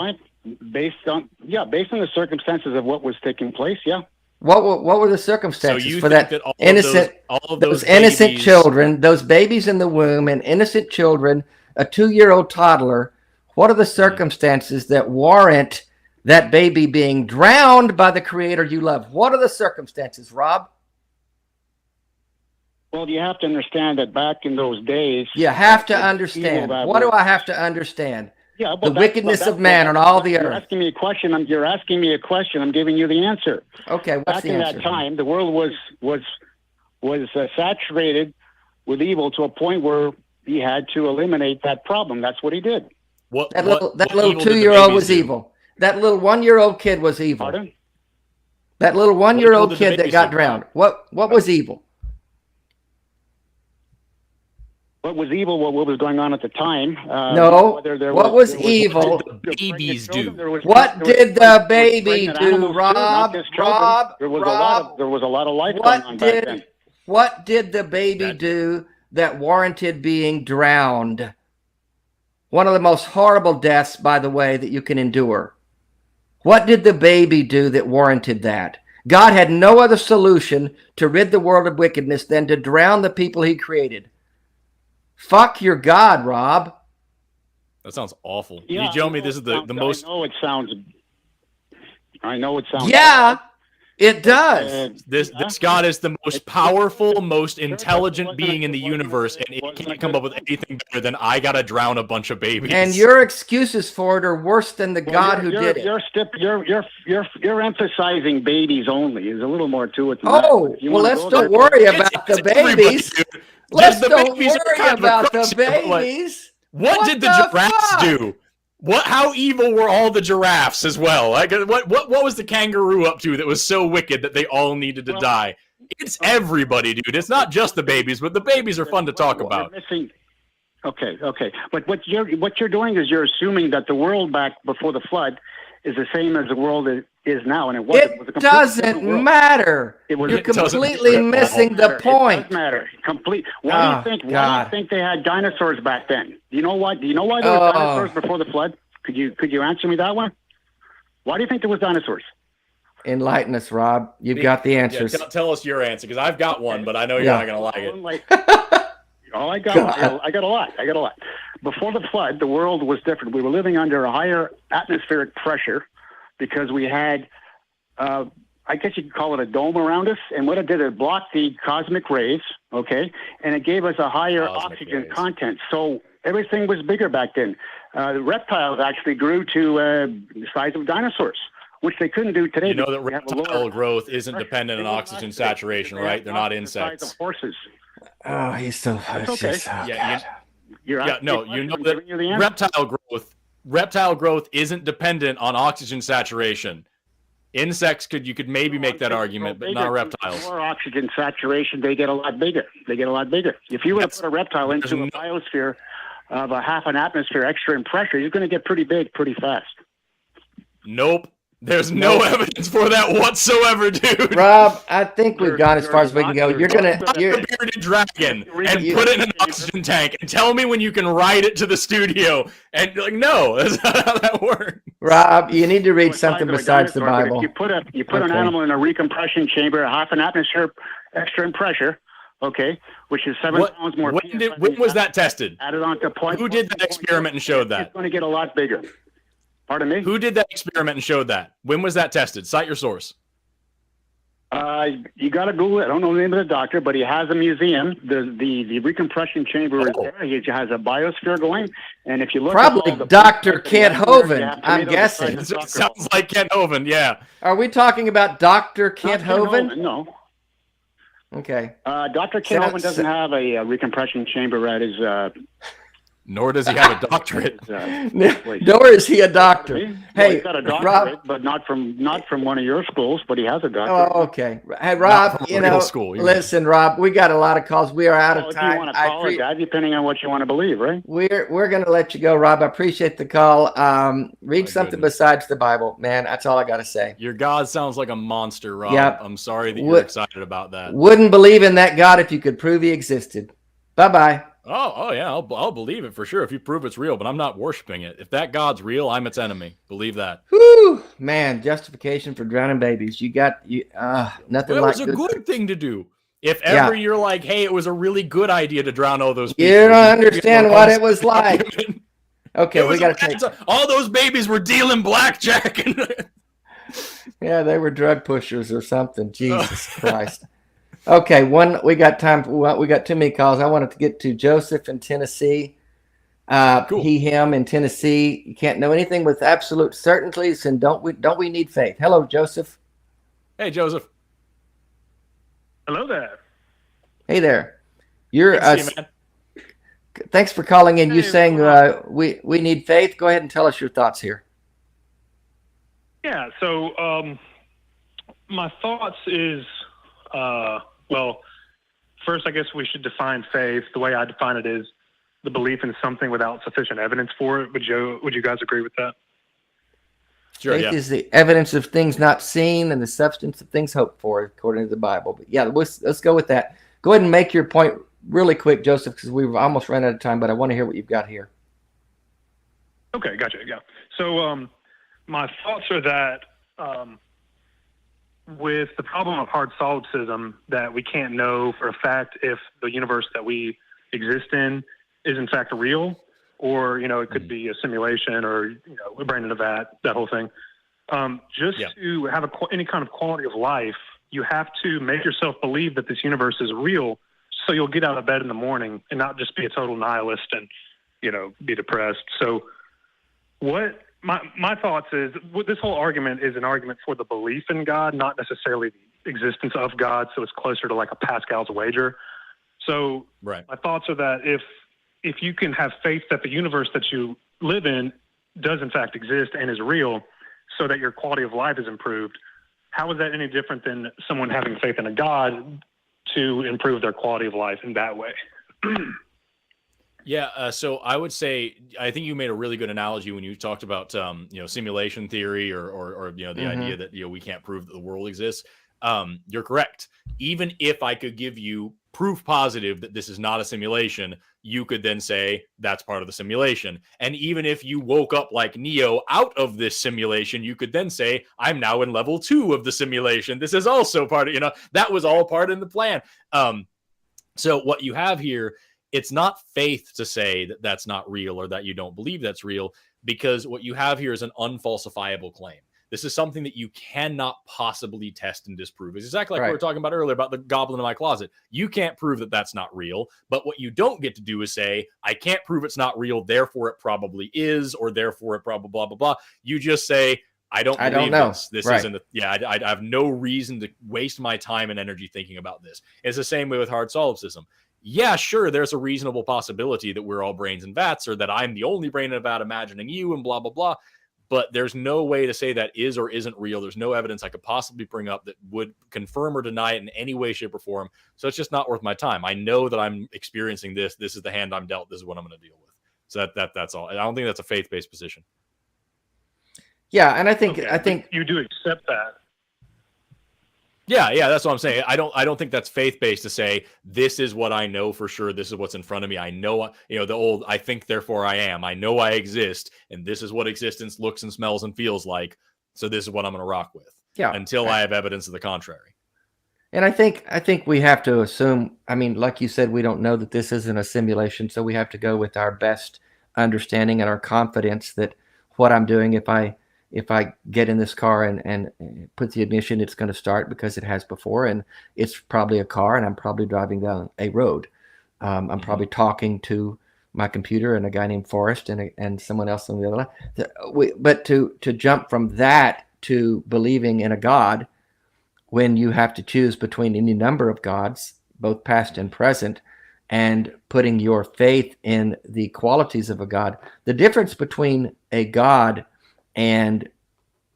Speaker 17: Based on the circumstances of what was taking place, yeah.
Speaker 3: What were the circumstances for that
Speaker 4: innocent,
Speaker 3: those innocent children, those babies in the womb, and innocent children, a 2-year-old toddler? What are the circumstances that warrant that baby being drowned by the Creator you love? What are the circumstances, Rob?
Speaker 17: Well, you have to understand that back in those days.
Speaker 3: You have to understand. What do I have to understand?
Speaker 17: Yeah,
Speaker 3: the wickedness of man on all the earth.
Speaker 17: You're asking me a question. You're asking me a question. I'm giving you the answer.
Speaker 3: Okay, what's
Speaker 17: back
Speaker 3: the
Speaker 17: in
Speaker 3: answer?
Speaker 17: that time, the world was saturated with evil to a point where he had to eliminate that problem. That's what he did.
Speaker 3: That little 2-year-old was evil. That little 1-year-old kid was evil.
Speaker 17: Pardon?
Speaker 3: That little 1-year-old
Speaker 17: did the
Speaker 3: kid that
Speaker 17: babies
Speaker 3: got
Speaker 17: do?
Speaker 3: drowned. What was evil?
Speaker 17: What was evil? What was going on at the time?
Speaker 3: No. What was evil?
Speaker 4: Babies do.
Speaker 3: What did the baby do, Rob?
Speaker 17: There was a lot of life going on back then.
Speaker 3: What did the baby do that warranted being drowned? One of the most horrible deaths, by the way, that you can endure. What did the baby do that warranted that? God had no other solution to rid the world of wickedness than to drown the people he created. Fuck your God, Rob.
Speaker 4: That sounds awful.
Speaker 17: Yeah,
Speaker 4: you tell me this is the most.
Speaker 17: I know it sounds.
Speaker 3: Yeah, it does.
Speaker 4: This God is the most powerful, most intelligent being in the universe, and it can't come up with anything better than I gotta drown a bunch of babies.
Speaker 3: And your excuses for it are worse than the God who did it.
Speaker 17: You're emphasizing babies only. There's a little more to it than
Speaker 3: Oh,
Speaker 17: that.
Speaker 3: well, let's don't worry about the babies. Let's
Speaker 4: The
Speaker 3: don't
Speaker 4: babies are
Speaker 3: worry
Speaker 4: kind of a
Speaker 3: about the
Speaker 4: crux here, but, like,
Speaker 3: babies.
Speaker 4: What did the giraffes do? How evil were all the giraffes as well? Like, what was the kangaroo up to that was so wicked that they all needed to die? It's everybody, dude. It's not just the babies, but the babies are fun to talk about.
Speaker 17: Okay. But what you're doing is you're assuming that the world back before the flood is the same as the world is now, and it wasn't. It was a completely
Speaker 3: Doesn't
Speaker 17: different world.
Speaker 3: matter.
Speaker 17: You're
Speaker 3: completely missing the point.
Speaker 17: It does matter. Why do you think they had dinosaurs back then? Do you know why? Do you know why there were dinosaurs before the flood? Could you answer me that one? Why do you think there was dinosaurs?
Speaker 3: Enlighten us, Rob. You've got the answers.
Speaker 4: Yeah, tell us your answer, because I've got one, but I know you're not going to like it.
Speaker 17: I got a lot. Before the flood, the world was different. We were living under a higher atmospheric pressure because we had, I guess you could call it a dome around us. And what it did, it blocked the cosmic rays, okay? And it gave us a higher oxygen content. So everything was bigger back then. The reptiles actually grew to the size of dinosaurs, which they couldn't do today.
Speaker 4: You know that reptile growth isn't dependent on oxygen saturation, right? They're not insects.
Speaker 17: Horses.
Speaker 3: Oh, he's so.
Speaker 17: That's okay.
Speaker 4: You know that reptile growth isn't dependent on oxygen saturation. Insects you could maybe make that argument, but not reptiles.
Speaker 17: More oxygen saturation, they get a lot bigger. If you were to put a reptile into a biosphere of a half an atmosphere extra in pressure, you're going to get pretty big pretty fast.
Speaker 4: Nope. There's no evidence for that whatsoever, dude.
Speaker 3: Rob, I think we've gone as far as we can go. You're
Speaker 4: a bearded dragon and put it in an oxygen tank and tell me when you can ride it to the studio. And you're like, no, that's not how that works.
Speaker 3: Rob, you need to read something besides the Bible.
Speaker 17: You put an animal in a recompression chamber, a half an atmosphere extra in pressure, okay, which is 7 pounds more.
Speaker 4: When was that tested?
Speaker 17: Added on to point.
Speaker 4: Who did that experiment and showed that?
Speaker 17: It's going to get a lot bigger. Pardon me?
Speaker 4: Who did that experiment and showed that? When was that tested? Cite your source.
Speaker 17: You got to Google it. I don't know the name of the doctor, but he has a museum. The recompression chamber is there. He has a biosphere going. And if you look
Speaker 3: probably
Speaker 17: at
Speaker 3: Dr. Kent Hovind, I'm guessing.
Speaker 4: It sounds like Kent Hovind, yeah.
Speaker 3: Are we talking about Dr. Kent Hovind?
Speaker 17: No.
Speaker 3: Okay.
Speaker 17: Dr. Kent Hovind doesn't have a recompression chamber at his...
Speaker 4: Nor does he have a doctorate.
Speaker 3: Nor is he a doctor. Hey,
Speaker 17: he's got a doctorate,
Speaker 3: Rob,
Speaker 17: but not from one of your schools. But he has a doctorate.
Speaker 3: Oh, okay. Hey, Rob, listen, Rob, we got a lot of calls. We are out of time.
Speaker 17: If you want to call it, depending on what you want to believe, right?
Speaker 3: We're going to let you go, Rob. I appreciate the call. Read something besides the Bible, man. That's all I got to say.
Speaker 4: Your God sounds like a monster, Rob.
Speaker 3: Yep.
Speaker 4: I'm sorry that you're excited about that.
Speaker 3: Wouldn't believe in that God if you could prove he existed. Bye-bye.
Speaker 4: Oh yeah, I'll believe it for sure if you prove it's real, but I'm not worshiping it. If that God's real, I'm its enemy. Believe that.
Speaker 3: Whew, man, justification for drowning babies. You nothing like
Speaker 4: it was a good thing to do. If ever you're like, hey, it was a really good idea to drown all those people.
Speaker 3: You don't understand what it was like. Okay, we got to take...
Speaker 4: All those babies were dealing blackjack.
Speaker 3: Yeah, they were drug pushers or something. Jesus Christ. Okay, we got time. We got too many calls. I wanted to get to Joseph in Tennessee.
Speaker 4: Cool.
Speaker 3: He, him in Tennessee. You can't know anything with absolute certainties, and don't we need faith? Hello, Joseph.
Speaker 4: Hey, Joseph.
Speaker 18: Hello there.
Speaker 3: Hey there. You're.
Speaker 4: Good to see you, man.
Speaker 3: Thanks for calling in. You
Speaker 18: Hey,
Speaker 3: saying we need faith? Go ahead and tell us your thoughts here.
Speaker 18: Yeah. So my thoughts is, well, first I guess we should define faith. The way I define it is the belief in something without sufficient evidence for it. Would you guys agree with that?
Speaker 4: Sure.
Speaker 3: Faith is the evidence of things not seen and the substance of things hoped for, according to the Bible. But yeah, let's go with that. Go ahead and make your point really quick, Joseph, because we've almost run out of time. But I want to hear what you've got here.
Speaker 18: Okay, gotcha. Yeah. So my thoughts are that with the problem of hard solipsism, that we can't know for a fact if the universe that we exist in is in fact real, or it could be a simulation, or a brain in a vat, that whole thing. To have any kind of quality of life, you have to make yourself believe that this universe is real, so you'll get out of bed in the morning and not just be a total nihilist and be depressed. So what my thoughts is, this whole argument is an argument for the belief in God, not necessarily the existence of God. So it's closer to like a Pascal's wager. So my thoughts are that if you can have faith that the universe that you live in does in fact exist and is real, so that your quality of life is improved, how is that any different than someone having faith in a God to improve their quality of life in that way?
Speaker 4: Yeah, so I would say I think you made a really good analogy when you talked about simulation theory or the idea that we can't prove that the world exists. You're correct. Even if I could give you proof positive that this is not a simulation, you could then say that's part of the simulation. And even if you woke up like Neo out of this simulation, you could then say I'm now in level 2 of the simulation. This is also part of that was all part in the plan. So what you have here, it's not faith to say that that's not real or that you don't believe that's real, because what you have here is an unfalsifiable claim. This is something that you cannot possibly test and disprove. It's exactly like we were talking about earlier about the goblin in my closet. You can't prove that that's not real, but what you don't get to do is say, I can't prove it's not real, therefore it probably is, or therefore it probably blah, blah, blah. You just say, I don't believe
Speaker 3: know.
Speaker 4: this. This isn't, I have no reason to waste my time and energy thinking about this. It's the same way with hard solipsism. Yeah, sure, there's a reasonable possibility that we're all brains in vats, or that I'm the only brain in a vat imagining you, and blah, blah, blah. But there's no way to say that is or isn't real. There's no evidence I could possibly bring up that would confirm or deny it in any way, shape, or form. So it's just not worth my time. I know that I'm experiencing this. This is the hand I'm dealt. This is what I'm going to deal with. So that's all. I don't think that's a faith-based position.
Speaker 3: Yeah, and I think
Speaker 18: you do accept that.
Speaker 4: Yeah, that's what I'm saying. I don't think that's faith-based to say this is what I know for sure. This is what's in front of me. I know, the old I think therefore I am. I know I exist, and this is what existence looks and smells and feels like. So this is what I'm going to rock with.
Speaker 3: Yeah.
Speaker 4: Until I have evidence of the contrary.
Speaker 3: And I think we have to assume, like you said, we don't know that this isn't a simulation, so we have to go with our best understanding and our confidence that what I'm doing, if I get in this car and put the ignition, it's going to start because it has before, and it's probably a car, and I'm probably driving down a road. I'm probably talking to my computer and a guy named Forrest and someone else on the other line. But to jump from that to believing in a God, when you have to choose between any number of gods, both past and present, and putting your faith in the qualities of a God, the difference between a God and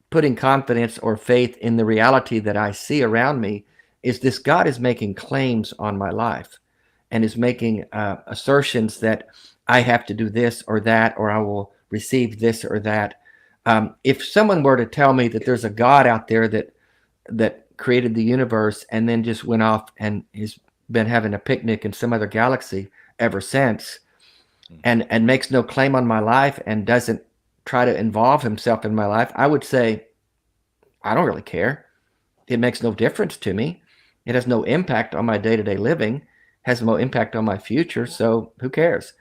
Speaker 3: putting confidence or faith in the reality that I see around me is this God is making claims on my life and is making assertions that I have to do this or that, or I will receive this or that. If someone were to tell me that there's a God out there that created the universe and then just went off and has been having a picnic in some other galaxy ever since, and makes no claim on my life and doesn't try to involve himself in my life, I would say, I don't really care. It makes no difference to me. It has no impact on my day-to-day living, has no impact on my future, so who cares?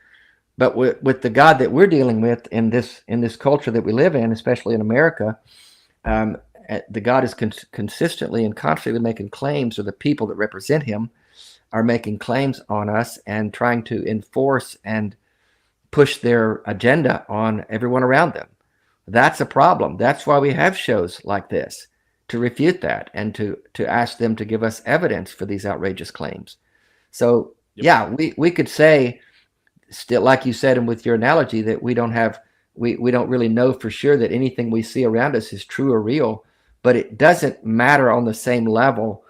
Speaker 3: But with the God that we're dealing with in this culture that we live in, especially in America, the God is consistently and constantly making claims, or the people that represent him are making claims on us and trying to enforce and push their agenda on everyone around them. That's a problem. That's why we have shows like this, to refute that and to ask them to give us evidence for these outrageous claims. So yeah, we could say, still, like you said, and with your analogy, that we don't really know for sure that anything we see around us is true or real, but it doesn't matter on the same level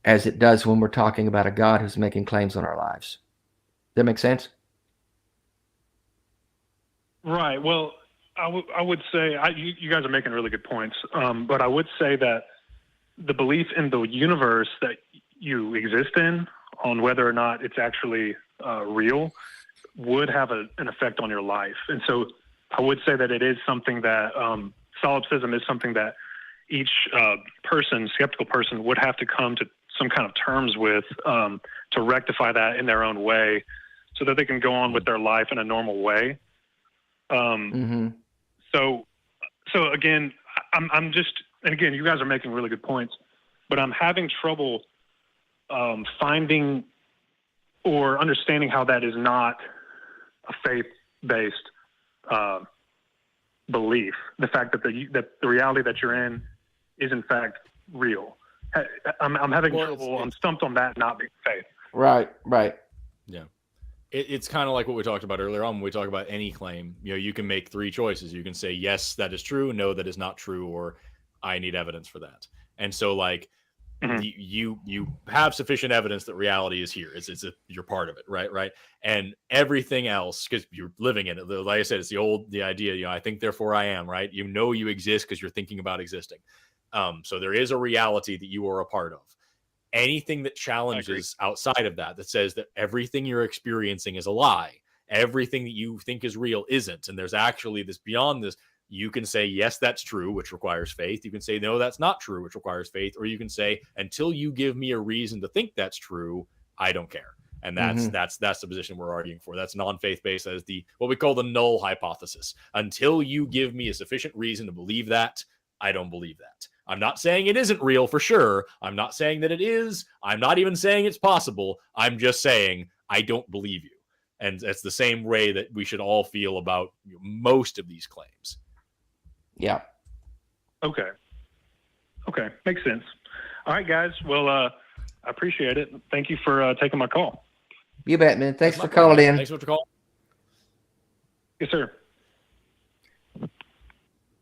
Speaker 3: as it does when we're talking about a God who's making claims on our lives. Does that make sense?
Speaker 18: Right. Well, I would say you guys are making really good points, but I would say that the belief in the universe that you exist in, on whether or not it's actually real, would have an effect on your life. And so I would say that it is something that solipsism is something that each skeptical person, would have to come to some kind of terms with to rectify that in their own way, so that they can go on with their life in a normal way. So again, I'm just, and again, you guys are making really good points, but I'm having trouble finding or understanding how that is not a faith-based belief. The fact that the reality that you're in is in fact real. I'm having trouble. I'm stumped on that not being faith.
Speaker 3: Right.
Speaker 4: Yeah. It's kind of like what we talked about earlier on when we talk about any claim. You can make three choices. You can say, yes, that is true. No, that is not true. Or I need evidence for that. And so like, you have sufficient evidence that reality is here. You're part of it. Right. And everything else, because you're living in it. Like I said, it's the idea, I think, therefore I am, right? You exist because you're thinking about existing. So there is a reality that you are a part of. Anything that challenges outside of that says that everything you're experiencing is a lie, everything that you think is real isn't, and there's actually this beyond this, you can say, yes, that's true, which requires faith. You can say, no, that's not true, which requires faith. Or you can say, until you give me a reason to think that's true, I don't care. And that's the position we're arguing for. That's non-faith based. That is what we call the null hypothesis. Until you give me a sufficient reason to believe that, I don't believe that. I'm not saying it isn't real for sure. I'm not saying that it is. I'm not even saying it's possible. I'm just saying I don't believe you. And that's the same way that we should all feel about most of these claims.
Speaker 3: Yeah.
Speaker 18: Okay. Makes sense. All right, guys. Well, I appreciate it. Thank you for taking my call.
Speaker 3: You bet, man. Thanks for calling in.
Speaker 4: Thanks for calling.
Speaker 18: Yes, sir.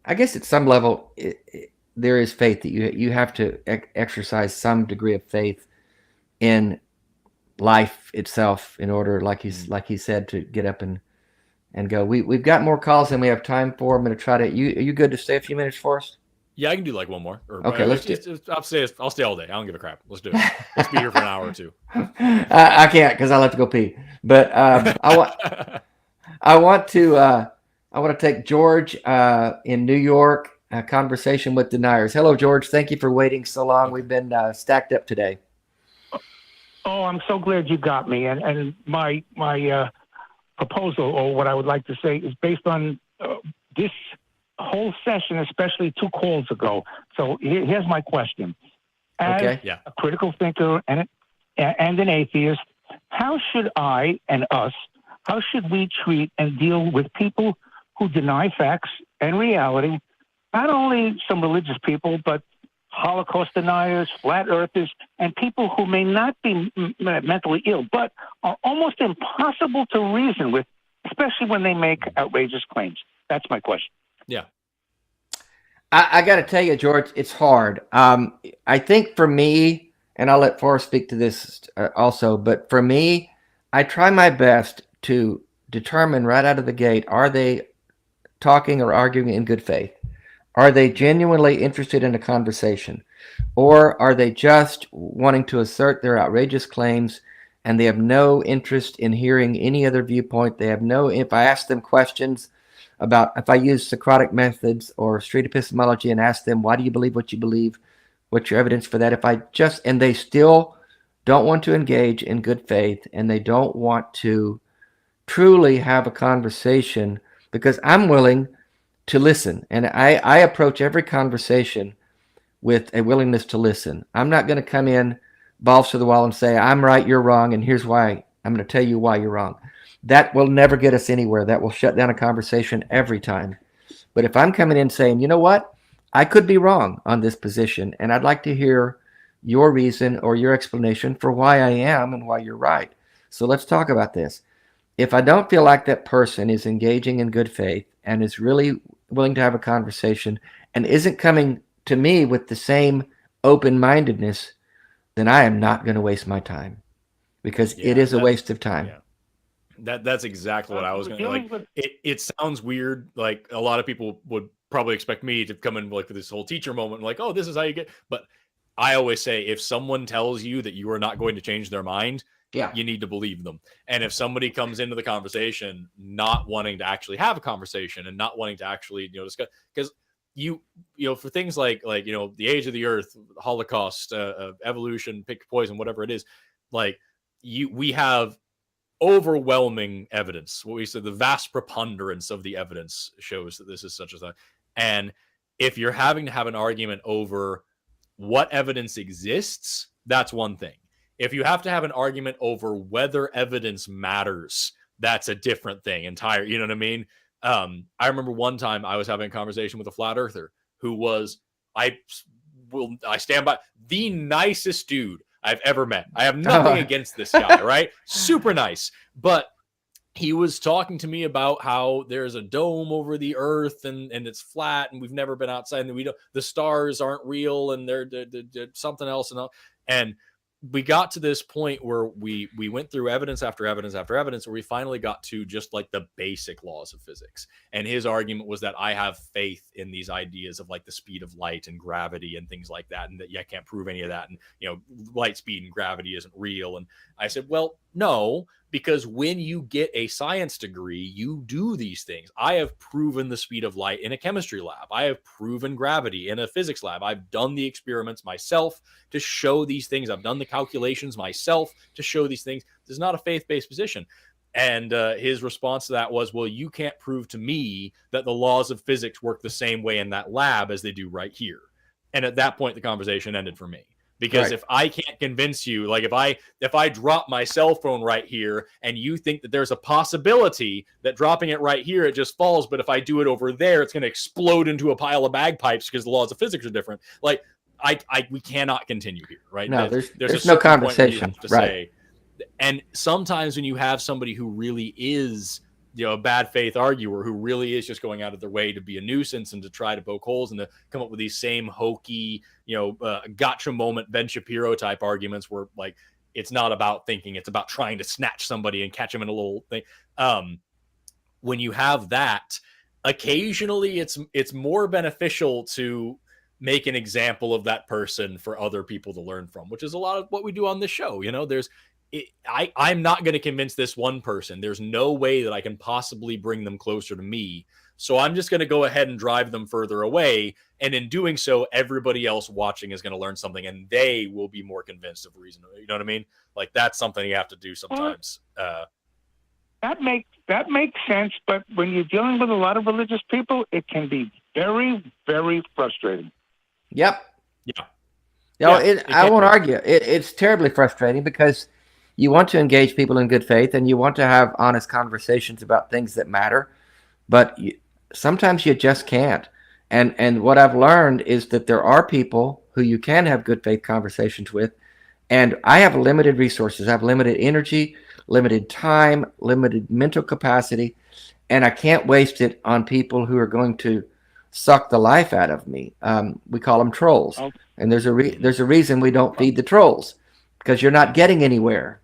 Speaker 3: I guess at some level, there is faith that you have to exercise some degree of faith in life itself in order, like he said, to get up and go. We've got more calls than we have time for. I'm going to try to. Are you good to stay a few minutes for us?
Speaker 4: Yeah, I can do like one more.
Speaker 3: Okay, let's do.
Speaker 4: I'll stay all day. I don't give a crap. Let's do it. Let's be here for an hour or two.
Speaker 3: I can't because I'll have to go pee. But I want to take George in New York. A conversation with deniers. Hello, George. Thank you for waiting so long. We've been stacked up today.
Speaker 19: Oh, I'm so glad you got me. And my proposal, or what I would like to say, is based on this whole session, especially 2 calls ago. So here's my question. As a critical thinker and an atheist, how should I and us, how should we treat and deal with people who deny facts and reality? Not only some religious people, but Holocaust deniers, flat earthers, and people who may not be mentally ill, but are almost impossible to reason with, especially when they make outrageous claims. That's my question.
Speaker 4: Yeah.
Speaker 3: I got to tell you, George, it's hard. I think for me, and I'll let Forrest speak to this also, but for me, I try my best to determine right out of the gate, are they talking or arguing in good faith? Are they genuinely interested in a conversation? Or are they just wanting to assert their outrageous claims and they have no interest in hearing any other viewpoint? They have if I ask them questions about, if I use Socratic methods or street epistemology and ask them, why do you believe what you believe? What's your evidence for that? And they still don't want to engage in good faith and they don't want to truly have a conversation, because I'm willing to listen. And I approach every conversation with a willingness to listen. I'm not going to come in balls to the wall and say, I'm right, you're wrong, and here's why. I'm going to tell you why you're wrong. That will never get us anywhere. That will shut down a conversation every time. But if I'm coming in saying, you know what, I could be wrong on this position, and I'd like to hear your reason or your explanation for why I am and why you're right. So let's talk about this. If I don't feel like that person is engaging in good faith and is really willing to have a conversation and isn't coming to me with the same open-mindedness, then I am not going to waste my time, because it is a waste of time.
Speaker 4: That's exactly what I was going to like. It sounds weird. Like a lot of people would probably expect me to come in like with this whole teacher moment, like, oh, this is how you get. But I always say, if someone tells you that you are not going to change their mind, you need to believe them. And if somebody comes into the conversation not wanting to actually have a conversation and not wanting to actually, discuss, because for things like the age of the earth, Holocaust, evolution, pick poison, whatever it is, like we have overwhelming evidence. What we said, the vast preponderance of the evidence shows that this is such a thing. And if you're having to have an argument over what evidence exists, that's one thing. If you have to have an argument over whether evidence matters, that's a different thing entirely. You know what I mean? I remember one time I was having a conversation with a flat earther who was, I stand by, the nicest dude I've ever met. I have nothing against this guy, right? Super nice. But he was talking to me about how there's a dome over the earth and it's flat and we've never been outside and the stars aren't real and they're something else and all. And we got to this point where we went through evidence after evidence after evidence, where we finally got to just like the basic laws of physics. And his argument was that I have faith in these ideas of like the speed of light and gravity and things like that, and that I can't prove any of that, and light speed and gravity isn't real. And I said, well, no, because when you get a science degree, you do these things. I have proven the speed of light in a chemistry lab. I have proven gravity in a physics lab. I've done the experiments myself to show these things. I've done the calculations myself to show these things. This is not a faith-based position. And his response to that was, well, you can't prove to me that the laws of physics work the same way in that lab as they do right here. And at that point, the conversation ended for me. Because if I can't convince you, like if I drop my cell phone right here and you think that there's a possibility that dropping it right here, it just falls, but if I do it over there, it's going to explode into a pile of bagpipes because the laws of physics are different. Like we cannot continue here, right?
Speaker 3: No, there's no conversation, right?
Speaker 4: And sometimes when you have somebody who really is, a bad faith arguer who really is just going out of their way to be a nuisance and to try to poke holes and to come up with these same hokey, gotcha moment, Ben Shapiro type arguments where like, it's not about thinking, it's about trying to snatch somebody and catch them in a little thing. When you have that, occasionally it's more beneficial to make an example of that person for other people to learn from, which is a lot of what we do on this show. I'm not going to convince this one person. There's no way that I can possibly bring them closer to me. So I'm just going to go ahead and drive them further away. And in doing so, everybody else watching is going to learn something and they will be more convinced of reason. You know what I mean? Like that's something you have to do sometimes.
Speaker 19: That makes sense. But when you're dealing with a lot of religious people, it can be very, very frustrating.
Speaker 3: Yep.
Speaker 4: Yeah.
Speaker 3: I won't argue. It's terribly frustrating because you want to engage people in good faith and you want to have honest conversations about things that matter, but sometimes you just can't. And what I've learned is that there are people who you can have good faith conversations with, and I have limited resources. I have limited energy, limited time, limited mental capacity, and I can't waste it on people who are going to suck the life out of me. We call them trolls, and there's a reason we don't feed the trolls, because you're not getting anywhere.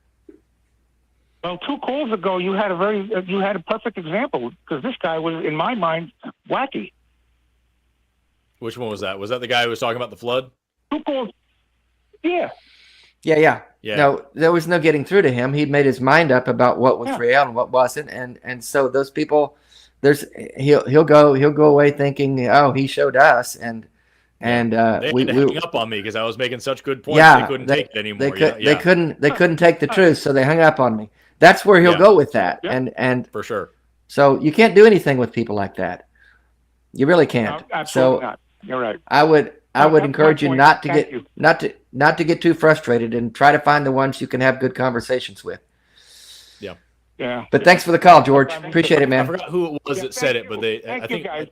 Speaker 19: Well, 2 calls ago, you had a perfect example, because this guy was, in my mind, wacky.
Speaker 4: Which one was that? Was that the guy who was talking about the flood?
Speaker 19: 2 calls. Yeah.
Speaker 3: Yeah. No, there was no getting through to him. He'd made his mind up about what was real and what wasn't, and so those people, he'll go away thinking, oh, he showed us, and
Speaker 4: they had to hang up on me because I was making such good points. They couldn't take it anymore.
Speaker 3: They couldn't take the truth, so they hung up on me. That's where he'll go with that, and
Speaker 4: for sure.
Speaker 3: So you can't do anything with people like that. You really can't.
Speaker 19: No, absolutely not. You're right.
Speaker 3: I would I would
Speaker 19: that's
Speaker 3: encourage
Speaker 19: my
Speaker 3: you
Speaker 19: point.
Speaker 3: not to
Speaker 19: Thank
Speaker 3: get
Speaker 19: you.
Speaker 3: not to get too frustrated and try to find the ones you can have good conversations with.
Speaker 4: Yeah.
Speaker 19: Yeah.
Speaker 3: But thanks for the call, George. Appreciate it,
Speaker 4: I
Speaker 3: man.
Speaker 4: forgot who it was that said it, but I
Speaker 19: Thank you,
Speaker 4: think
Speaker 19: guys.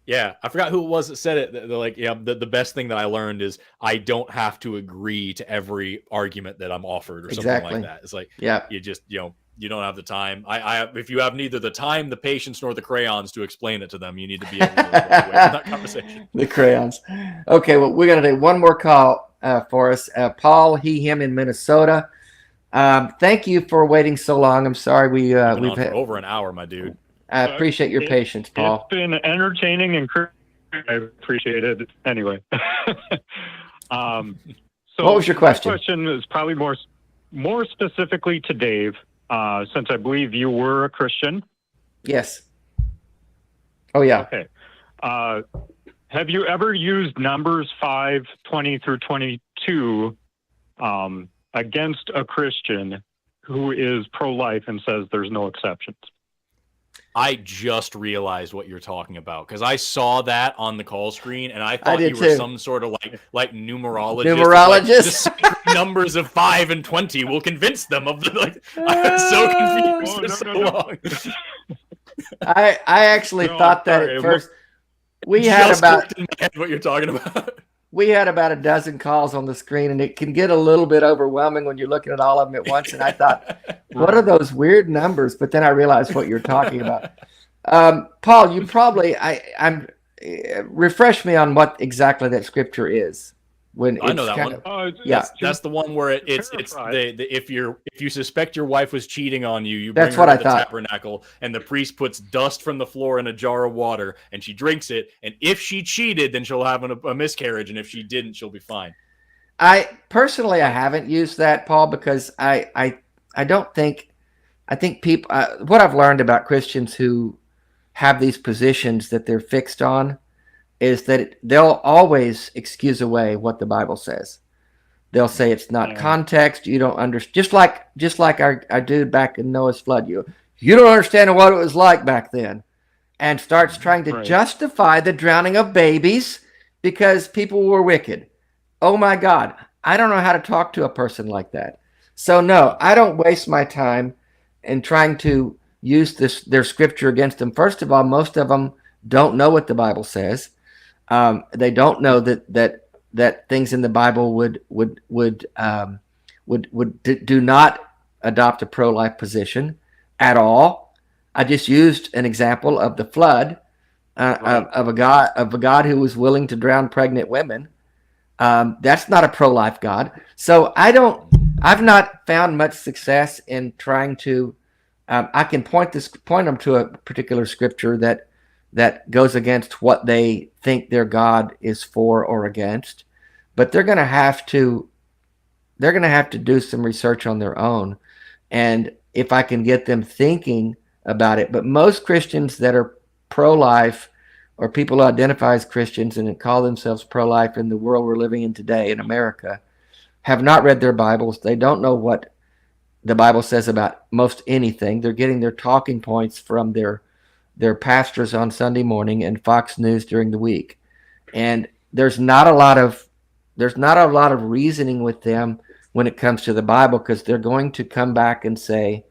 Speaker 4: yeah, I forgot who it was that said it. They're like, yeah, the best thing that I learned is I don't have to agree to every argument that I'm offered or something
Speaker 3: Exactly.
Speaker 4: like that. It's like,
Speaker 3: Yeah.
Speaker 4: you just, you don't have the time. If you have neither the time, the patience, nor the crayons to explain it to them, you need to be able to walk away from that conversation.
Speaker 3: The crayons. Okay, well, we're going to take one more call for us. Paul, him in Minnesota. Thank you for waiting so long. I'm sorry we've
Speaker 4: Been on
Speaker 3: had
Speaker 4: for over an hour, my dude.
Speaker 3: I appreciate your patience, Paul.
Speaker 18: It's been entertaining and I appreciate it anyway. So
Speaker 3: What was your question?
Speaker 18: My question is probably more specifically to Dave, since I believe you were a Christian.
Speaker 3: Yes. Oh, yeah.
Speaker 18: Okay. Have you ever used Numbers 5:20 through 22 against a Christian who is pro-life and says there's no exceptions?
Speaker 4: I just realized what you're talking about because I saw that on the call screen and I thought
Speaker 3: did
Speaker 4: you were
Speaker 3: too.
Speaker 4: some sort of like numerologist.
Speaker 3: Numerologist?
Speaker 4: The sacred numbers of 5 and 20 will convince them of the like. I was so confused for so long.
Speaker 3: I actually thought that
Speaker 4: sorry,
Speaker 3: at first. We had
Speaker 4: Just
Speaker 3: about
Speaker 4: clicked in my head what you're talking about.
Speaker 3: we had about a dozen calls on the screen, and it can get a little bit overwhelming when you're looking at all of them at once. And I thought, what are those weird numbers? But then I realized what you're talking about. Paul, you probably refresh me on what exactly that scripture is. When
Speaker 4: I know
Speaker 3: it's
Speaker 4: that
Speaker 3: kind
Speaker 4: one.
Speaker 3: of- yeah,
Speaker 4: That's the one where it's if you suspect your wife was cheating on you, you bring
Speaker 3: That's
Speaker 4: her
Speaker 3: what
Speaker 4: to
Speaker 3: I
Speaker 4: the
Speaker 3: thought.
Speaker 4: tabernacle, and the priest puts dust from the floor in a jar of water, and she drinks it. And if she cheated, then she'll have a miscarriage, and if she didn't, she'll be fine.
Speaker 3: I personally I haven't used that, Paul, because I don't think I think people what I've learned about Christians who have these positions that they're fixed on is that they'll always excuse away what the Bible says. They'll say it's not context. You don't understand. Just like our dude back in Noah's flood. You don't understand what it was like back then, and starts trying to justify the drowning of babies because people were wicked. Oh my God, I don't know how to talk to a person like that. So no, I don't waste my time in trying to use their scripture against them. First of all, most of them don't know what the Bible says. They don't know that things in the Bible do not adopt a pro-life position at all. I just used an example of the flood of a God who was willing to drown pregnant women. That's not a pro-life God. So I've not found much success in trying to. I can point them to a particular scripture that goes against what they think their God is for or against, but they're going to have to do some research on their own. And if I can get them thinking about it, but most Christians that are pro-life or people who identify as Christians and call themselves pro-life in the world we're living in today in America have not read their Bibles. They don't know what the Bible says about most anything. They're getting their talking points from their pastors on Sunday morning and Fox News during the week. And there's not a lot of reasoning with them when it comes to the Bible, because they're going to come back and say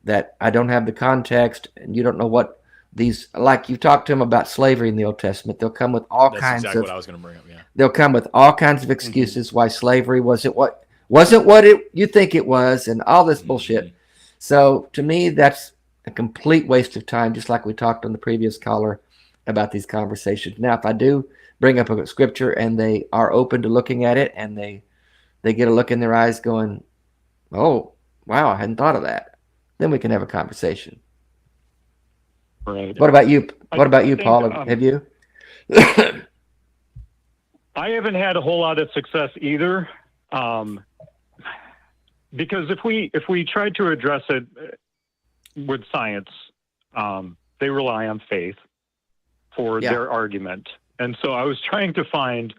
Speaker 3: that I don't have the context and you don't know what these, like you talked to them about slavery in the Old Testament. They'll come with all kinds
Speaker 4: exactly
Speaker 3: of
Speaker 4: what I was going to bring up. Yeah.
Speaker 3: They'll come with all kinds of excuses why slavery wasn't what you think it was, and all this bullshit. So to me, that's a complete waste of time, just like we talked on the previous caller about these conversations. Now, if I do bring up a scripture and they are open to looking at it and they get a look in their eyes going, oh, wow, I hadn't thought of that, then we can have a conversation.
Speaker 18: Right.
Speaker 3: What about you? What about you,
Speaker 18: think,
Speaker 3: Paul? Have you?
Speaker 18: I haven't had a whole lot of success either. Because if we try to address it with science, they rely on faith for their argument. And so I was trying to find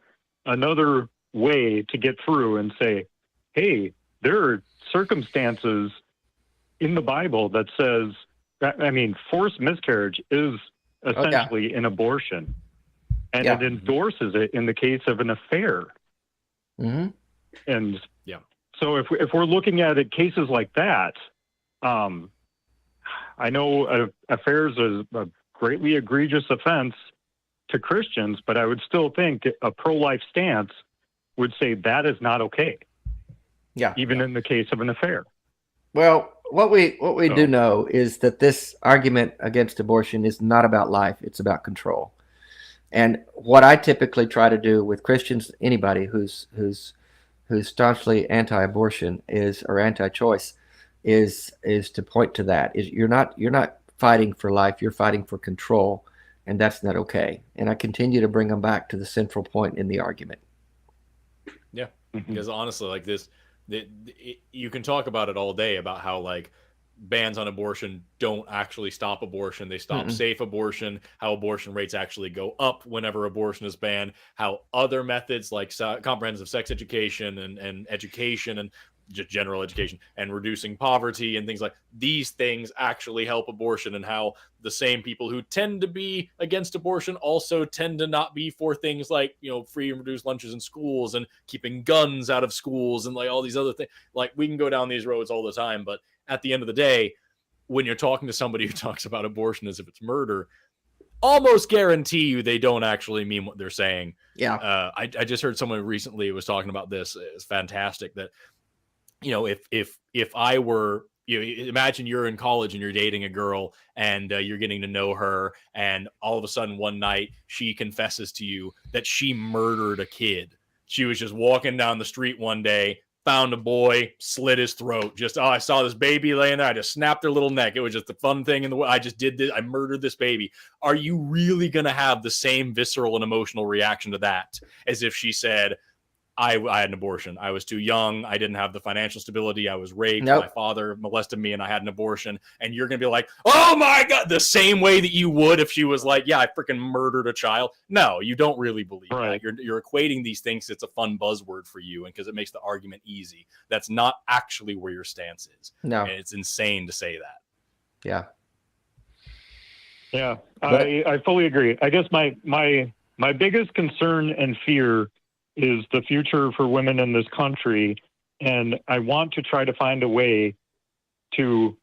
Speaker 18: another way to get through and say, hey, there are circumstances in the Bible that says, forced miscarriage is essentially an abortion. and
Speaker 3: Yeah.
Speaker 18: it endorses it in the case of an affair.
Speaker 3: Mm-hmm.
Speaker 18: And
Speaker 4: yeah,
Speaker 18: so if we're looking at it, cases like that, I know affairs is a greatly egregious offense to Christians, but I would still think a pro-life stance would say that is not okay.
Speaker 3: Yeah.
Speaker 18: Even in the case of an affair.
Speaker 3: Well, what we
Speaker 18: So-
Speaker 3: do know is that this argument against abortion is not about life; it's about control. And what I typically try to do with Christians, anybody who's staunchly anti-abortion or anti-choice, is to point to that. You're not fighting for life; you're fighting for control, and that's not okay. And I continue to bring them back to the central point in the argument.
Speaker 4: Yeah, because honestly, like this, you can talk about it all day about how like bans on abortion don't actually stop abortion. They stop safe abortion, how abortion rates actually go up whenever abortion is banned, how other methods like comprehensive sex education and education and just general education and reducing poverty and things like these things actually help abortion, and how the same people who tend to be against abortion also tend to not be for things like, free and reduced lunches in schools and keeping guns out of schools and like all these other things. Like we can go down these roads all the time, but at the end of the day, when you're talking to somebody who talks about abortion as if it's murder, almost guarantee you they don't actually mean what they're saying.
Speaker 3: Yeah.
Speaker 4: I just heard someone recently was talking about this. It's fantastic that, if I were, imagine you're in college and you're dating a girl and you're getting to know her, and all of a sudden one night she confesses to you that she murdered a kid. She was just walking down the street one day, found a boy, slit his throat. I saw this baby laying there. I just snapped their little neck. It was just the fun thing in the world. I just did this. I murdered this baby. Are you really going to have the same visceral and emotional reaction to that as if she said, I had an abortion. I was too young. I didn't have the financial stability. I was raped.
Speaker 3: Nope.
Speaker 4: My father molested me and I had an abortion. And you're going to be like, oh my God, the same way that you would if she was like, yeah, I freaking murdered a child. No, you don't really believe that. You're equating these things. It's a fun buzzword for you and because it makes the argument easy. That's not actually where your stance is.
Speaker 3: No.
Speaker 4: And it's insane to say that.
Speaker 3: Yeah.
Speaker 18: Yeah, I fully agree. I guess my biggest concern and fear is the future for women in this country, and I want to try to find a way to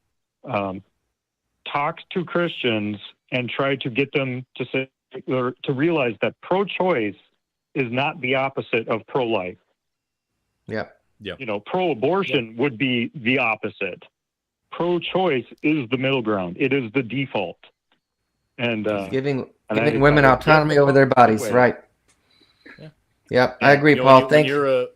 Speaker 18: talk to Christians and try to get them to say or to realize that pro-choice is not the opposite of pro-life.
Speaker 3: Yeah.
Speaker 4: Yeah.
Speaker 18: Pro-abortion would be the opposite. Pro-choice is the middle ground. It is the default. And
Speaker 3: giving women autonomy over their bodies, right? Yep, I agree, Paul. Thank you.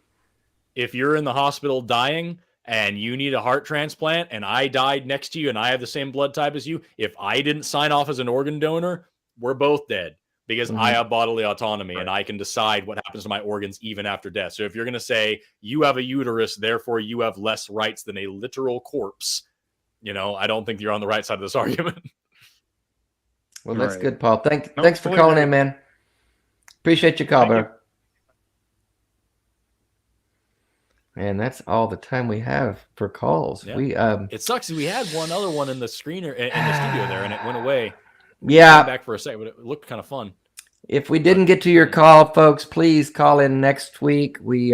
Speaker 4: If you're in the hospital dying and you need a heart transplant and I died next to you and I have the same blood type as you, if I didn't sign off as an organ donor, we're both dead because I have bodily autonomy and I can decide what happens to my organs even after death. So if you're going to say you have a uterus, therefore you have less rights than a literal corpse, I don't think you're on the right side of this argument.
Speaker 3: Well, that's good, Paul. Thanks for calling in, man. Appreciate your call, bro. And that's all the time we have for calls.
Speaker 4: Yeah.
Speaker 3: We
Speaker 4: it sucks. We had one other one in the screener in the studio there, and it went away.
Speaker 3: Yeah,
Speaker 4: came back for a second, but it looked kind of fun.
Speaker 3: If we didn't get to your call, folks, please call in next week. We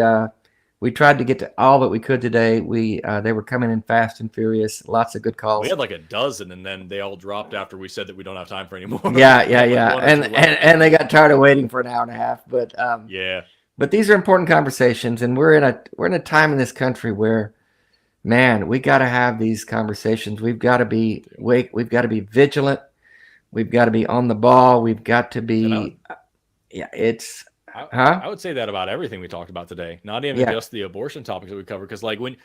Speaker 3: tried to get to all that we could today. They were coming in fast and furious. Lots of good calls.
Speaker 4: We had like a dozen, and then they all dropped after we said that we don't have time for any more.
Speaker 3: Yeah. And they got tired of waiting for an hour and a half. But
Speaker 4: yeah.
Speaker 3: But these are important conversations, and we're in a time in this country where, man, we got to have these conversations. We've got to be We've got to be vigilant. We've got to be on the ball. We've got to be.
Speaker 4: I would say that about everything we talked about today. Not even just the abortion topics that we covered, because like when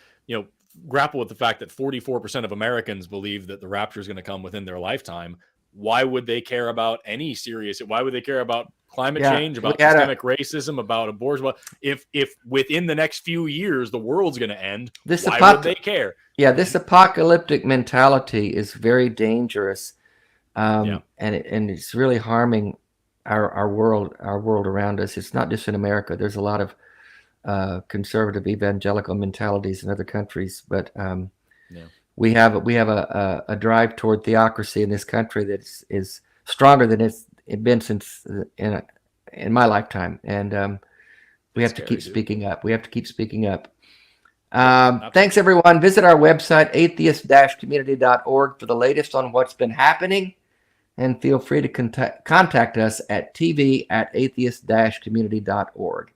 Speaker 4: grapple with the fact that 44% of Americans believe that the rapture is going to come within their lifetime. Why would they care about any serious? Why would they care about climate change, about systemic racism, about abortion? Well, if within the next few years the world's going to end, why would they care?
Speaker 3: Yeah, this apocalyptic mentality is very dangerous, and it's really harming our world around us. It's not just in America. There's a lot of conservative evangelical mentalities in other countries, but we have a drive toward theocracy in this country that is stronger than it's been since in in my lifetime, and we have to keep speaking up. We have to keep speaking up. Thanks, everyone. Visit our website, atheist-community.org, for the latest on what's been happening, and feel free to contact us at tv@atheist-community.org.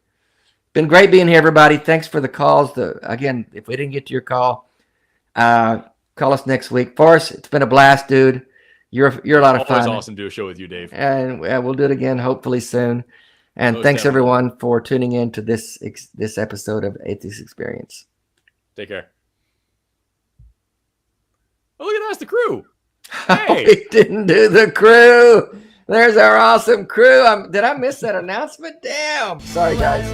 Speaker 3: Been great being here, everybody. Thanks for the calls. Again, if we didn't get to your call, call us next week. Forrest, it's been a blast, dude. You're a lot of fun.
Speaker 4: Always awesome to do a show with you, Dave.
Speaker 3: And we'll do it again, hopefully soon. And
Speaker 4: Most
Speaker 3: thanks,
Speaker 4: definitely.
Speaker 3: everyone, for tuning in to this episode of Atheist Experience.
Speaker 4: Take care. Oh, look at us, the crew.
Speaker 3: Hey. We didn't do the crew. There's our awesome crew. Did I miss that announcement? Damn. Sorry, guys.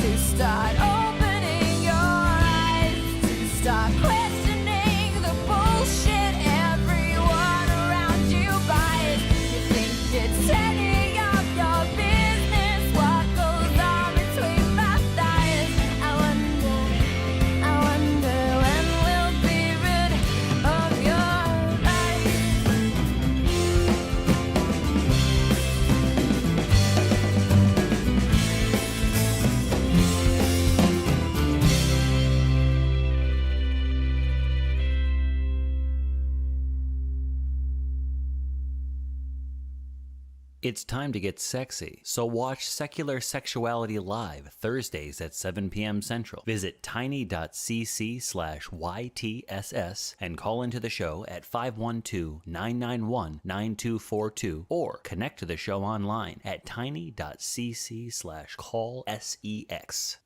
Speaker 2: To start opening your eyes, to start questioning the bullshit everyone around you buys. You think it's setting up your business, what goes on between my thighs? I wonder when we'll be rid of your life.
Speaker 20: It's time to get sexy, so watch Secular Sexuality Live Thursdays at 7 p.m. Central. Visit tiny.cc/YTSS and call into the show at 512-991-9242 or connect to the show online at tiny.cc/callsex.